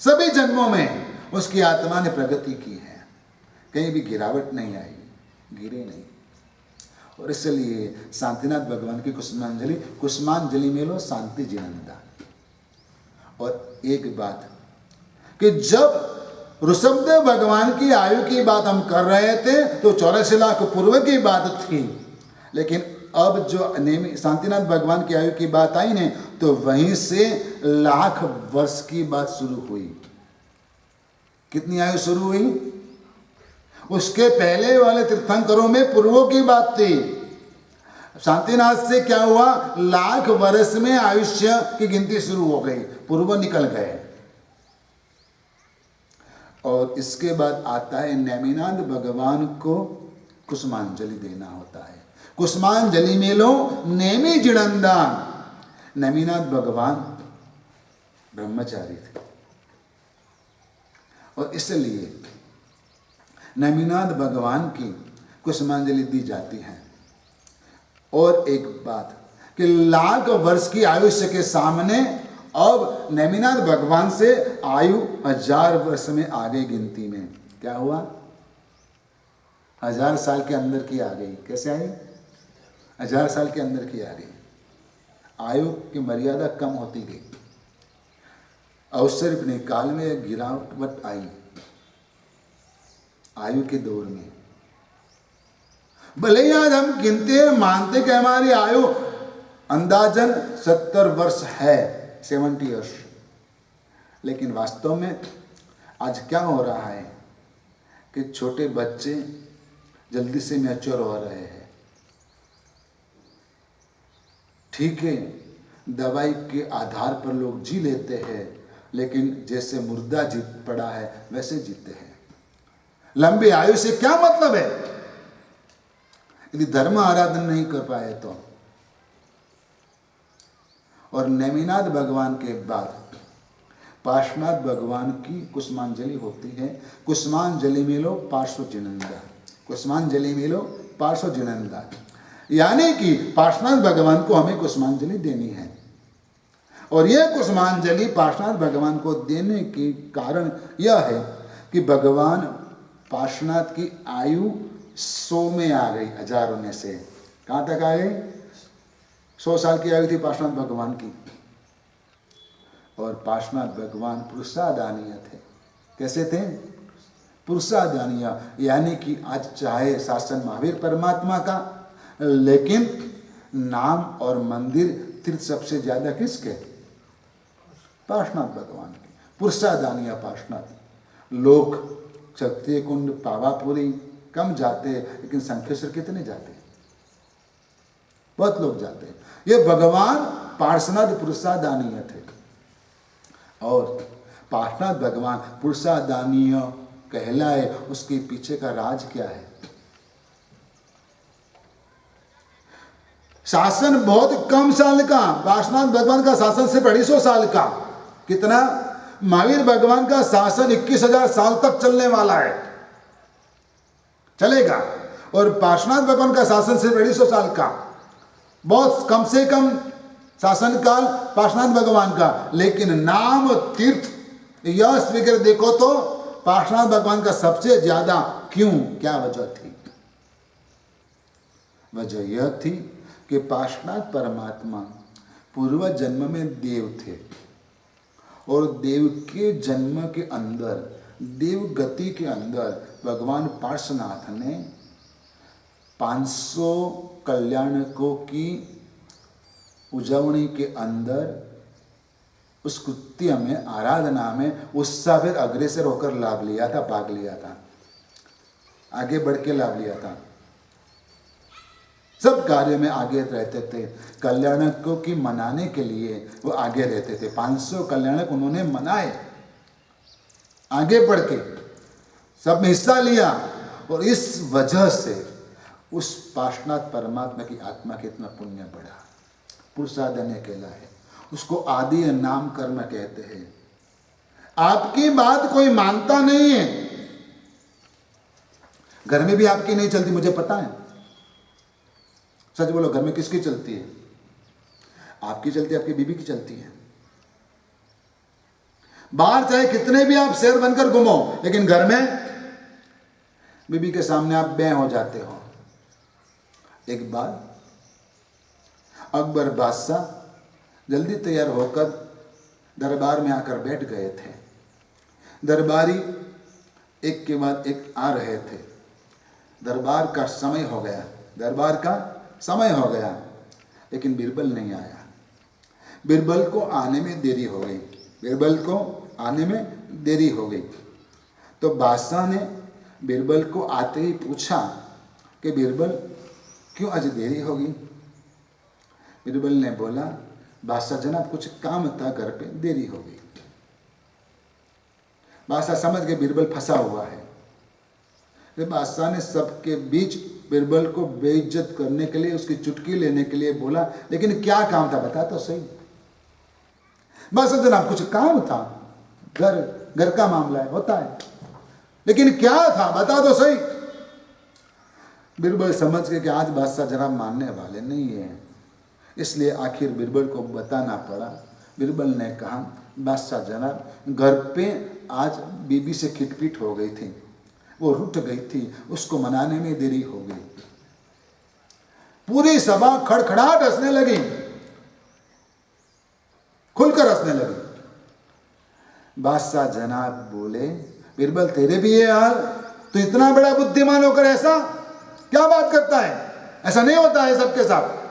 सभी जन्मों में उसकी आत्मा ने प्रगति की है। कहीं भी गिरावट नहीं आई, गिरे नहीं। और इसलिए शांतिनाथ भगवान की कुसुमांजलि, कुसुमांजलि में लो शांति जिनंदा। और एक बात कि जब ऋषभदेव भगवान की आयु की बात हम कर रहे थे तो 84 लाख पूर्व की बात थी, लेकिन अब जो शांतिनाथ भगवान की आयु की बात आई ने तो वहीं से लाख वर्ष की बात शुरू हुई। कितनी आयु शुरू हुई? उसके पहले वाले तीर्थंकरों में पूर्वों की बात थी। शांतिनाथ से क्या हुआ? लाख वर्ष में आयुष्य की गिनती शुरू हो गई, पूर्व निकल गए। और इसके बाद आता है नेमिनाथ भगवान को कुसुमांजलि देना होता है। कुसुमांजलि में लो नेमि जिणंदान। नेमिनाथ भगवान ब्रह्मचारी थे और इसलिए नेमिनाथ भगवान की कुसुमांजलि दी जाती है। और एक बात कि लाख वर्ष की आयुष्य के सामने अब नेमिनाथ भगवान से आयु 1000 वर्ष में आ गई गिनती में। क्या हुआ? 1000 साल के अंदर की आ गई। कैसे आई? 1000 साल के अंदर की आ गई। आयु की मर्यादा कम होती गई। अवसर काल में गिरावट आई आयु के दौर में। भले ही आज हम गिनते हैं, मानते कि हमारी आयु अंदाजन 70 वर्ष है, 70 ईयर्स, लेकिन वास्तव में आज क्या हो रहा है कि छोटे बच्चे जल्दी से मैच्योर हो रहे हैं। ठीक है, दवाई के आधार पर लोग जी लेते हैं, लेकिन जैसे मुर्दा जीत पड़ा है वैसे जीते हैं। लंबी आयु से क्या मतलब है यदि धर्म आराधन नहीं कर पाए तो। और नेमिनाथ भगवान के बाद पार्श्वनाथ भगवान की कुसुमांजलि होती है। कुसुमांजलि में लो पार्श्व जिनंदा। कुसुमांजलि में लो पार्श्व जिनंदा, यानी कि पार्श्वनाथ भगवान को हमें कुसुमांजलि देनी है। और यह कुसुमांजलि पार्श्वनाथ भगवान को देने के कारण यह है कि भगवान पार्श्वनाथ की आयु 100 में आ गई, 1000 में से। कहाँ तक आ गई? 100 साल की आयु थी पार्श्वनाथ भगवान की। और पार्श्वनाथ भगवान पुरुषादानीय थे। कैसे थे? पुरुषादानीय, यानी कि आज चाहे शासन महावीर परमात्मा का, लेकिन नाम और मंदिर तीर्थ सबसे ज्यादा किसके? पार्श्वनाथ भगवान के। पुरुषादानीय पार्श्वनाथ। लोग शक्ति कुंड, पावापुरी कम जाते, लेकिन शंखेश्वर कितने जाते? बहुत लोग जाते हैं। ये भगवान पार्श्वनाथ पुरुषादानीय थे। और पार्श्वनाथ भगवान पुरुषादानीय कहलाए, उसके पीछे का राज क्या है? शासन बहुत कम साल का, पार्श्वनाथ भगवान का शासन सिर्फ 250 साल का। कितना? महावीर भगवान का शासन 21,000 साल तक चलने वाला है, चलेगा। और पार्श्वनाथ भगवान का शासन सिर्फ 250 साल का। बहुत कम से कम शासन काल पार्श्वनाथ भगवान का, लेकिन नाम, तीर्थ, यश वगैरह देखो तो पार्श्वनाथ भगवान का सबसे ज्यादा। क्यों? क्या वजह थी? वजह यह थी कि पार्श्वनाथ परमात्मा पूर्व जन्म में देव थे, और देव के जन्म के अंदर, देव गति के अंदर भगवान पार्श्वनाथ ने 500 कल्याणकों की उजवनी के अंदर उस कृत्य में, आराधना में उत्साह अग्रसर होकर लाभ लिया था, भाग लिया था, आगे बढ़ के लाभ लिया था। सब कार्य में आगे रहते थे। कल्याणकों की मनाने के लिए वो आगे रहते थे। 500 कल्याणक उन्होंने मनाए, आगे बढ़ के सब में हिस्सा लिया। और इस वजह से उस पार्श्वनाथ परमात्मा की आत्मा कितना पुण्य बढ़ा। पुरुषादन्य कहलाए, उसको आदि नाम कर्म कहते हैं। आपकी बात कोई मानता नहीं है, घर में भी आपकी नहीं चलती, मुझे पता है। सच बोलो, घर में किसकी चलती है? आपकी चलती है, आपकी बीबी की चलती है। बाहर चाहे कितने भी आप शेर बनकर घूमो, लेकिन घर में बीबी के सामने आप बें हो जाते हो। एक बार अकबर बादशाह जल्दी तैयार होकर दरबार में आकर बैठ गए थे। दरबारी एक के बाद एक आ रहे थे। दरबार का समय हो गया, दरबार का समय हो गया, लेकिन बीरबल नहीं आया। बीरबल को आने में देरी हो गई, बीरबल को आने में देरी हो गई। तो बादशाह ने बीरबल को आते ही पूछा कि बीरबल क्यों आज देरी होगी। बीरबल ने बोला, बादशाह जनाब कुछ काम था घर पे, देरी हो गई। बादशाह समझ के बीरबल फंसा हुआ है। फिर बादशाह ने सबके बीच बीरबल को बेइज्जत करने के लिए, उसकी चुटकी लेने के लिए बोला, लेकिन क्या काम था बता तो सही। बादशाह जनाब कुछ काम था, घर का मामला है, होता है, लेकिन क्या था बता तो सही। बीरबल समझ के कि आज बादशाह जनाब मानने वाले नहीं है, इसलिए आखिर बीरबल को बताना पड़ा। बीरबल ने कहा, बादशाह जनाब घर पे आज बीबी से खिटपिट हो गई थी, वो रुठ गई थी, उसको मनाने में देरी हो गई। पूरी सभा खड़खड़ाहट हंसने लगी, खुलकर हंसने लगी। बादशाह जनाब बोले, बीरबल तेरे भी ये हाल, तो इतना बड़ा बुद्धिमान होकर ऐसा क्या बात करता है, ऐसा नहीं होता है सबके साथ।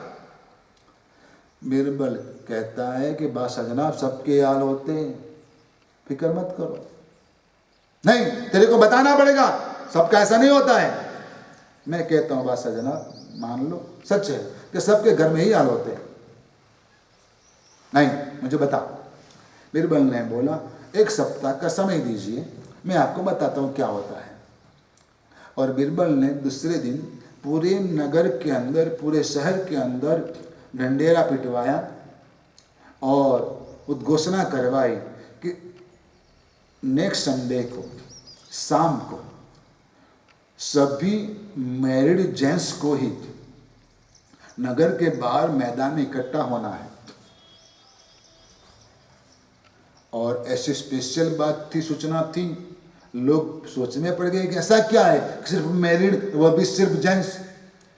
बीरबल कहता है कि बादशाह जनाब सबके हाल होते, फिक्र मत करो। नहीं, तेरे को बताना पड़ेगा, सबका ऐसा नहीं होता है। मैं कहता हूं बादशाह जनाब मान लो सच है कि सबके घर में ही हाल होते हैं। नहीं, मुझे बता। बीरबल ने बोला, एक सप्ताह का समय दीजिए, मैं आपको बताता हूं क्या होता है। और बीरबल ने दूसरे दिन पूरे नगर के अंदर, पूरे शहर के अंदर ढंढेरा पिटवाया और उद्घोषणा करवाई कि नेक्स्ट संडे को शाम को सभी मैरिड जेंट्स को ही नगर के बाहर मैदान में इकट्ठा होना है। और ऐसी स्पेशल बात थी, सूचना थी, लोग सोचने पड़ गए कि ऐसा क्या है, सिर्फ मैरिड, वह भी सिर्फ जेंट्स,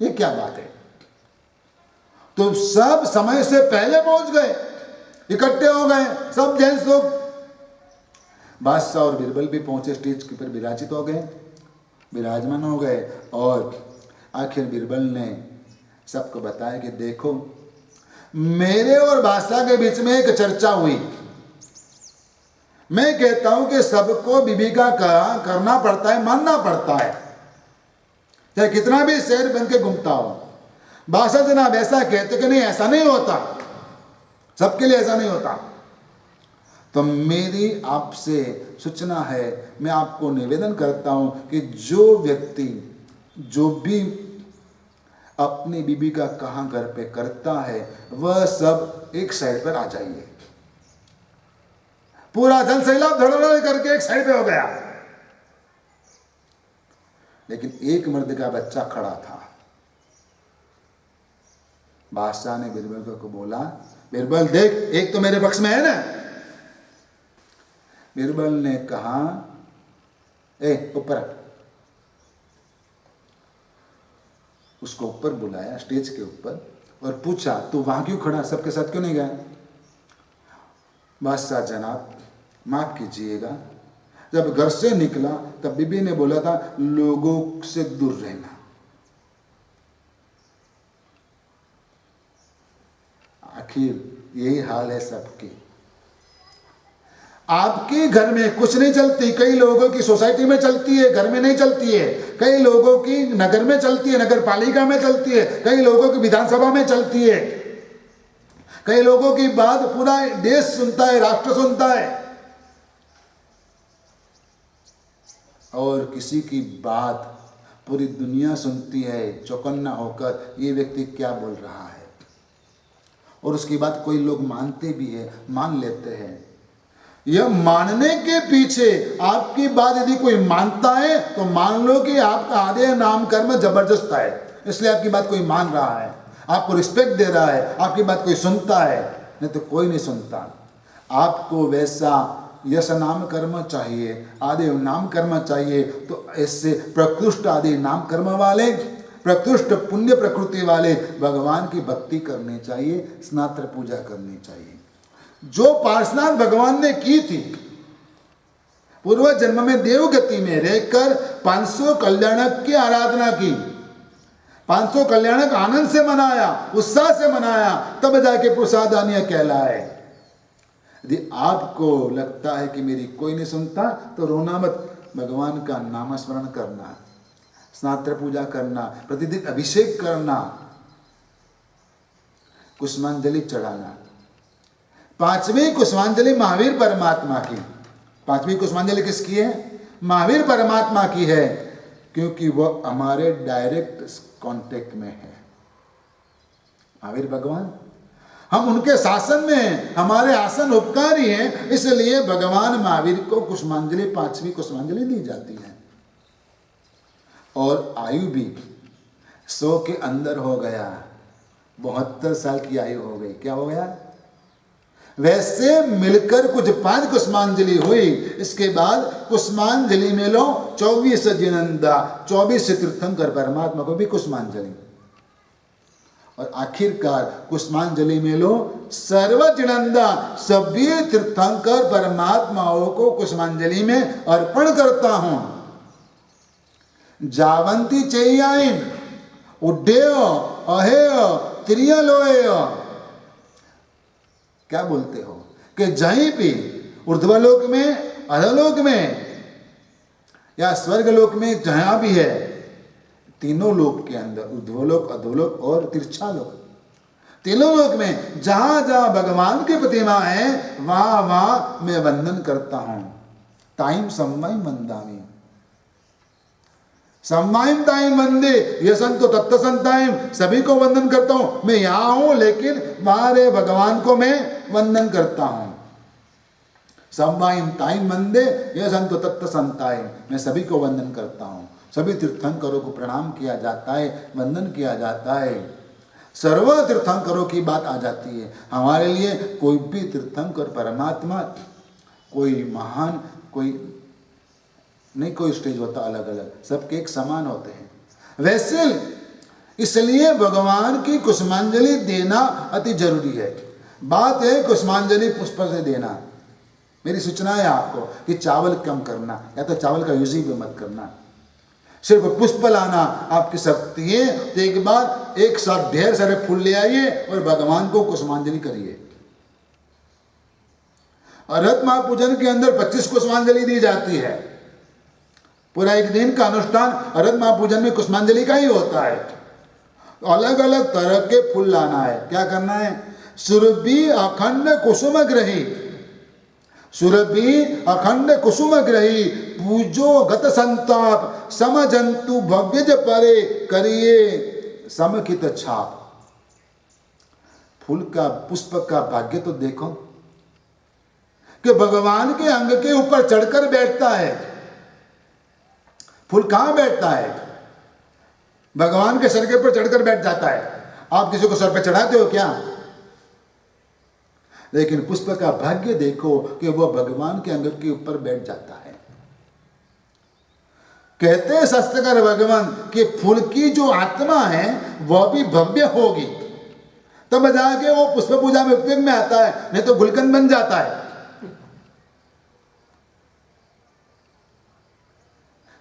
ये क्या बात है। तो सब समय से पहले पहुंच गए, इकट्ठे हो गए सब जेंट्स लोग। बादशाह और बीरबल भी पहुंचे, स्टेज के ऊपर विराजित हो गए, विराजमान हो गए। और आखिर बीरबल ने सबको बताया कि देखो, मेरे और बादशाह के बीच में एक चर्चा हुई। मैं कहता हूं कि सबको बीबी का करना पड़ता है, मानना पड़ता है, चाहे कितना भी शेर बन के घूमता हो। बादशाह जनाब ऐसा कहते कि नहीं, ऐसा नहीं होता, सबके लिए ऐसा नहीं होता। तो मेरी आपसे सूचना है, मैं आपको निवेदन करता हूं कि जो व्यक्ति जो भी अपनी बीबी का कहा घर पे करता है, वह सब एक साइड पर आ जाइए। पूरा जल सैलाब धड़धड़ करके एक साइड पे हो गया, लेकिन एक मर्द का बच्चा खड़ा था। बादशाह ने बीरबल को बोला, बीरबल देख, एक तो मेरे पक्ष में है ना। बीरबल ने कहा, ए ऊपर। उसको ऊपर बुलाया, स्टेज के ऊपर, और पूछा, तू वहां क्यों खड़ा, सबके साथ क्यों नहीं गया। बादशाह जनाब माफ कीजिएगा, जब घर से निकला तब बीबी ने बोला था लोगों से दूर रहना। आखिर यही हाल है सबकी। आपके घर में कुछ नहीं चलती, कई लोगों की सोसाइटी में चलती है, घर में नहीं चलती है। कई लोगों की नगर में चलती है, नगर पालिका में चलती है, कई लोगों की विधानसभा में चलती है। कई लोगों की बात पूरा देश सुनता है, राष्ट्र सुनता है, और किसी की बात पूरी दुनिया सुनती है चौकन्ना होकर, ये व्यक्ति क्या बोल रहा है। और उसकी बात कोई लोग मानते भी है, मान लेते हैं। यह मानने के पीछे आपकी बात यदि कोई मानता है तो मान लो कि आपका आधे नाम कर्म जबरदस्त है, इसलिए आपकी बात कोई मान रहा है, आपको रिस्पेक्ट दे रहा है, आपकी बात कोई सुनता है, नहीं तो कोई नहीं सुनता। आपको वैसा यश नाम कर्म चाहिए, आदि नाम कर्म चाहिए, तो ऐसे प्रकृष्ट आदि नाम कर्म वाले प्रकृष्ट पुण्य प्रकृति वाले भगवान की भक्ति करनी चाहिए, स्नात्र पूजा करनी चाहिए। जो पार्श्वनाथ भगवान ने की थी, पूर्व जन्म में देवगति में रहकर 500 कल्याणक की आराधना की, 500 कल्याणक आनंद से मनाया, उत्साह से मनाया, तब जाके प्रसादानीय कहलाए। यदि आपको लगता है कि मेरी कोई नहीं सुनता तो रोना मत, भगवान का नाम स्मरण करना, स्नात्र पूजा करना, प्रतिदिन अभिषेक करना, कुसुमांजलि चढ़ाना। 5वीं कुसुमांजलि महावीर परमात्मा की। 5वीं कुसुमांजलि किसकी है? महावीर परमात्मा की है, क्योंकि वह हमारे डायरेक्ट कांटेक्ट में है। महावीर भगवान, हम उनके शासन में हैं, हमारे आसन उपकारी हैं, इसलिए भगवान महावीर को कुसुमांजलि 5वीं कुसुमांजलि दी जाती है। और आयु भी 100 के अंदर हो गया, 72 साल की आयु हो गई। क्या हो गया? वैसे मिलकर कुछ 5 कुसुमांजलि हुई। इसके बाद कुसुमांजलि में लो 24 जिनंदा, 24 तीर्थंकर परमात्मा को भी कुसुमांजलि। और आखिरकार कुसुमांजलि में लो सर्व जिनंदा, सभी तीर्थंकर परमात्माओं को कुसुमांजलि में अर्पण करता हूं। जावंती चैयाइन उड्डेय अहेय त्रियलोय। क्या बोलते हो कि जहीं भी ऊर्ध्वलोक में, अधोलोक में या स्वर्गलोक में, जहां भी है, तीनों लोक के अंदर, ऊर्ध्वलोक, अधोलोक और तिरछा लोक, तीनों लोक में जहां जहां भगवान की प्रतिमा है, वहां वहां मैं वंदन करता हूं। ताइम सम्मय वंदामि, सम्माइम ताइम वंदे ये संतो तत्व संताइम, सभी को वंदन करता हूं। मैं यहां हूं लेकिन हमारे भगवान को मैं वंदन करता हूं। सम्माइम ताइम वंदे ये संतो तत्व संताइम, मैं सभी को वंदन करता हूं। सभी तीर्थंकरों को प्रणाम किया जाता है, वंदन किया जाता है। सर्व तीर्थंकरों की बात आ जाती है। हमारे लिए कोई भी तीर्थंकर परमात्मा, कोई महान, कोई नहीं, कोई स्टेज होता अलग अलग, सबके एक समान होते हैं। वैसे इसलिए भगवान की कुसुमांजलि देना अति जरूरी है। बात है कुसुमांजलि पुष्प से देना। मेरी सूचना है आपको कि चावल कम करना, या तो चावल का यूज ही मत करना, सिर्फ पुष्प लाना आपकी शक्ति है। तो एक बार एक साथ ढेर सारे फूल ले आइए और भगवान को कुसुमांजलि करिए। अरहत महापूजन के अंदर 25 कुसुमांजलि दी जाती है। पूरा एक दिन का अनुष्ठान अरहत महापूजन में कुसुमांजलि का ही होता है। अलग अलग तरह के फूल लाना है। क्या करना है? सुरभि अखंड कुसुम ग्रही, सुरभि अखंड कुसुम ग्रही, पूजो गत संताप, सम जंतु भव्यज परे, करिए समकित छाप। फूल का, पुष्प का भाग्य तो देखो कि भगवान के अंग के ऊपर चढ़कर बैठता है। फूल कहां बैठता है? भगवान के सर के ऊपर चढ़कर बैठ जाता है। आप किसी को सर पे चढ़ाते हो क्या? लेकिन पुष्प का भाग्य देखो कि वह भगवान के अंग के ऊपर बैठ जाता है। कहते हैं शास्त्रकार भगवान कि फूल की जो आत्मा है वह भी भव्य होगी, तब जाके वो पुष्प पूजा में उपयोग में आता है, नहीं तो गुलकंद बन जाता है।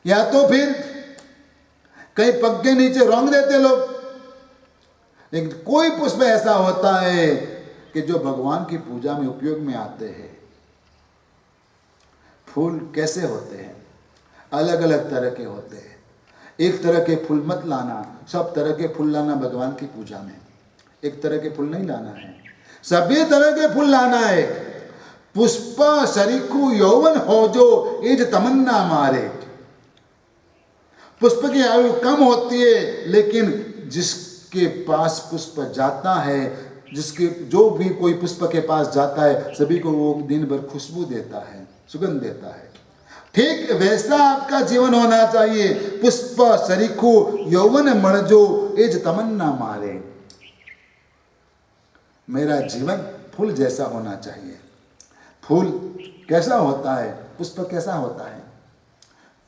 या तो फिर कहीं पग के नीचे रौंग देते लोग। लेकिन कोई पुष्प ऐसा होता है कि जो भगवान की पूजा में उपयोग में आते हैं। फूल कैसे होते हैं? अलग अलग तरह के होते हैं। एक तरह के फूल मत लाना, सब तरह के फूल लाना भगवान की पूजा में। एक तरह के फूल नहीं लाना है, सभी तरह के फूल लाना है। पुष्प सरीखु यौवन हो जो इज तमन्ना मारे। पुष्प की आयु कम होती है, लेकिन जिसके पास पुष्प जाता है, जिसके जो भी कोई पुष्प के पास जाता है, सभी को वो दिन भर खुशबू देता है, सुगंध देता है। ठीक वैसा आपका जीवन होना चाहिए। पुष्प सरीखु यौवन मणजो एज तमन्ना मारे। मेरा जीवन फूल जैसा होना चाहिए। फूल कैसा होता है? पुष्प कैसा होता है?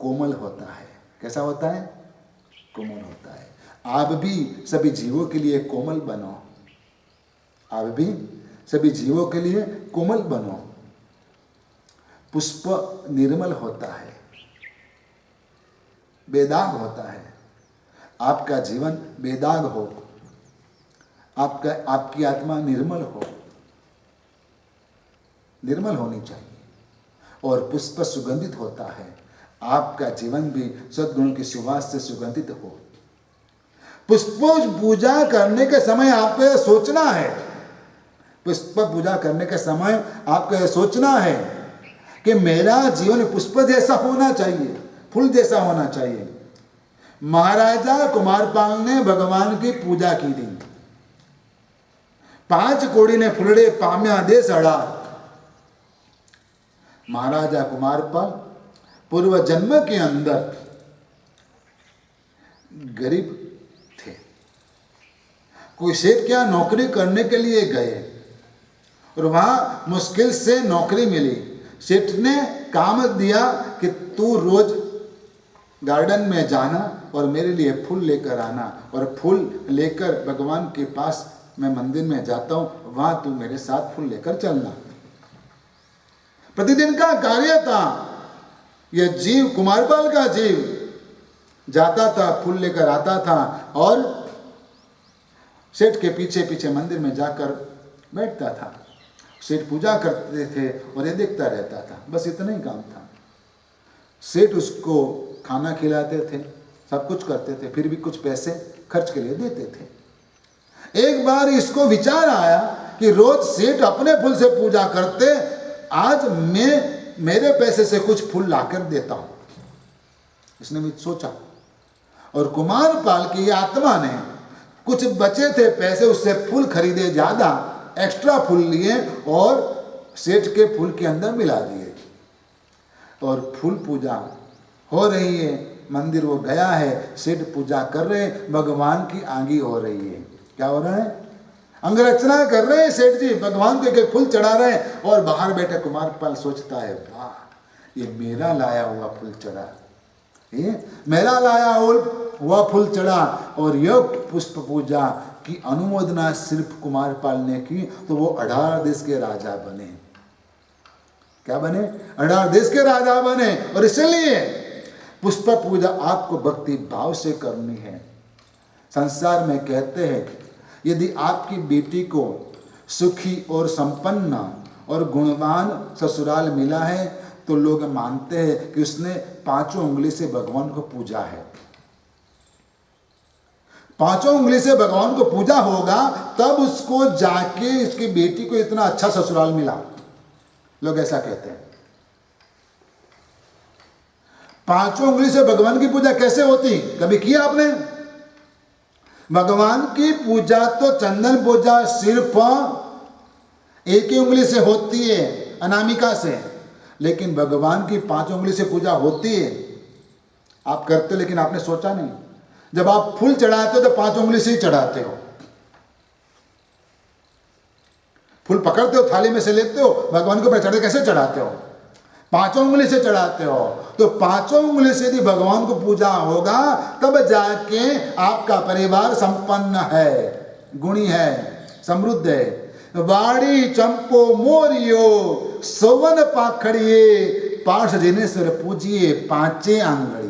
कोमल होता है। कैसा होता है? कोमल होता है। आप भी सभी जीवों के लिए कोमल बनो, आप भी सभी जीवों के लिए कोमल बनो। पुष्प निर्मल होता है, बेदाग होता है। आपका जीवन बेदाग हो, आपकी आत्मा निर्मल हो, निर्मल होनी चाहिए। और पुष्प सुगंधित होता है, आपका जीवन भी सद्गुणों की सुवास से सुगंधित हो। पुष्प पूजा करने के समय आपको यह सोचना है, पुष्प पूजा करने के समय आपको यह सोचना है कि मेरा जीवन पुष्प जैसा होना चाहिए, फूल जैसा होना चाहिए। महाराजा कुमारपाल ने भगवान की पूजा की थी। 5 कोड़ी ने फुलड़े पाम्या दे सड़ा। महाराजा कुमारपाल पूर्व जन्म के अंदर गरीब थे। कोई सेठ क्या नौकरी करने के लिए गए और वहां मुश्किल से नौकरी मिली। सेठ ने काम दिया कि तू रोज गार्डन में जाना और मेरे लिए फूल लेकर आना, और फूल लेकर भगवान के पास मैं मंदिर में जाता हूं, वहां तू मेरे साथ फूल लेकर चलना। प्रतिदिन का कार्य था। यह जीव, कुमारपाल का जीव जाता था, फूल लेकर आता था और सेठ के पीछे पीछे मंदिर में जाकर बैठता था। सेठ पूजा करते थे और ये देखता रहता था, बस इतना ही काम था। सेठ उसको खाना खिलाते थे, सब कुछ करते थे, फिर भी कुछ पैसे खर्च के लिए देते थे। एक बार इसको विचार आया कि रोज सेठ अपने फूल से पूजा करते, आज मैं मेरे पैसे से कुछ फूल लाकर देता हूं। इसने भी सोचा और कुमारपाल की आत्मा ने कुछ बचे थे पैसे, उससे फूल खरीदे, ज्यादा एक्स्ट्रा फूल लिए और सेठ के फूल के अंदर मिला दिए और फूल पूजा हो रही है। मंदिर वो गया है, सेठ पूजा कर रहे हैं, भगवान की आंगी हो रही है। क्या हो रहा है? अंगरचना कर रहे हैं सेठ जी, भगवान को एक फूल चढ़ा रहे हैं और बाहर बैठे कुमारपाल सोचता है, वाह ये मेरा लाया हुआ फूल चढ़ा, ये मेरा लाया हुआ फूल चढ़ा। और यह पुष्प पूजा की अनुमोदना सिर्फ कुमारपाल ने की तो वो 18 देश के राजा बने। क्या बने? 18 देश के राजा बने। और इसलिए पुष्प पूजा आपको भक्ति भाव से करनी है। संसार में कहते हैं यदि आपकी बेटी को सुखी और संपन्न और गुणवान ससुराल मिला है तो लोग मानते हैं कि उसने 5 उंगली से भगवान को पूजा है। 5 उंगली से भगवान को पूजा होगा तब उसको जाके इसकी बेटी को इतना अच्छा ससुराल मिला। लोग ऐसा कहते हैं। 5 उंगली से भगवान की पूजा कैसे होती? कभी किया आपने? भगवान की पूजा तो चंदन पूजा सिर्फ एक ही उंगली से होती है, अनामिका से, लेकिन भगवान की 5 उंगली से पूजा होती है। आप करते हो लेकिन आपने सोचा नहीं। जब आप फूल चढ़ाते हो तो 5 उंगली से ही चढ़ाते हो। फूल पकड़ते हो, थाली में से लेते हो, भगवान को चढ़ाते कैसे चढ़ाते हो? 5 उंगली से चढ़ाते हो। तो 5 उंगली से यदि भगवान को पूजा होगा तब जाके आपका परिवार संपन्न है, गुणी है, समृद्ध है। वाड़ी चंपो मोरियो सवन पाखड़िए, पार्श जिनेश्वर पूजिए 5 आंगड़िए।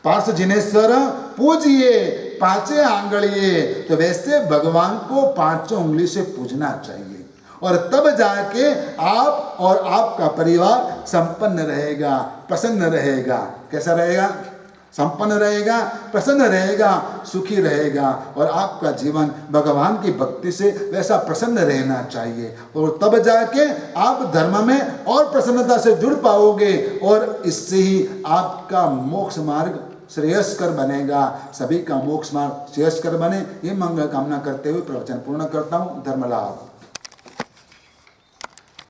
पार्श जिनेश्वर पूजिए 5 आंगड़िए। तो वैसे भगवान को 5 उंगली से पूजना चाहिए और तब जाके आप और आपका परिवार संपन्न रहेगा, प्रसन्न रहेगा। कैसा रहेगा? संपन्न रहेगा, प्रसन्न रहेगा, सुखी रहेगा और आपका जीवन भगवान की भक्ति से वैसा प्रसन्न रहना चाहिए। और तब जाके आप धर्म में और प्रसन्नता से जुड़ पाओगे और इससे ही आपका मोक्ष मार्ग श्रेयस्कर बनेगा। सभी का मोक्ष मार्ग श्रेयस्कर बने, ये मंगल कामना करते हुए प्रवचन पूर्ण करता हूँ। धर्म लाभ।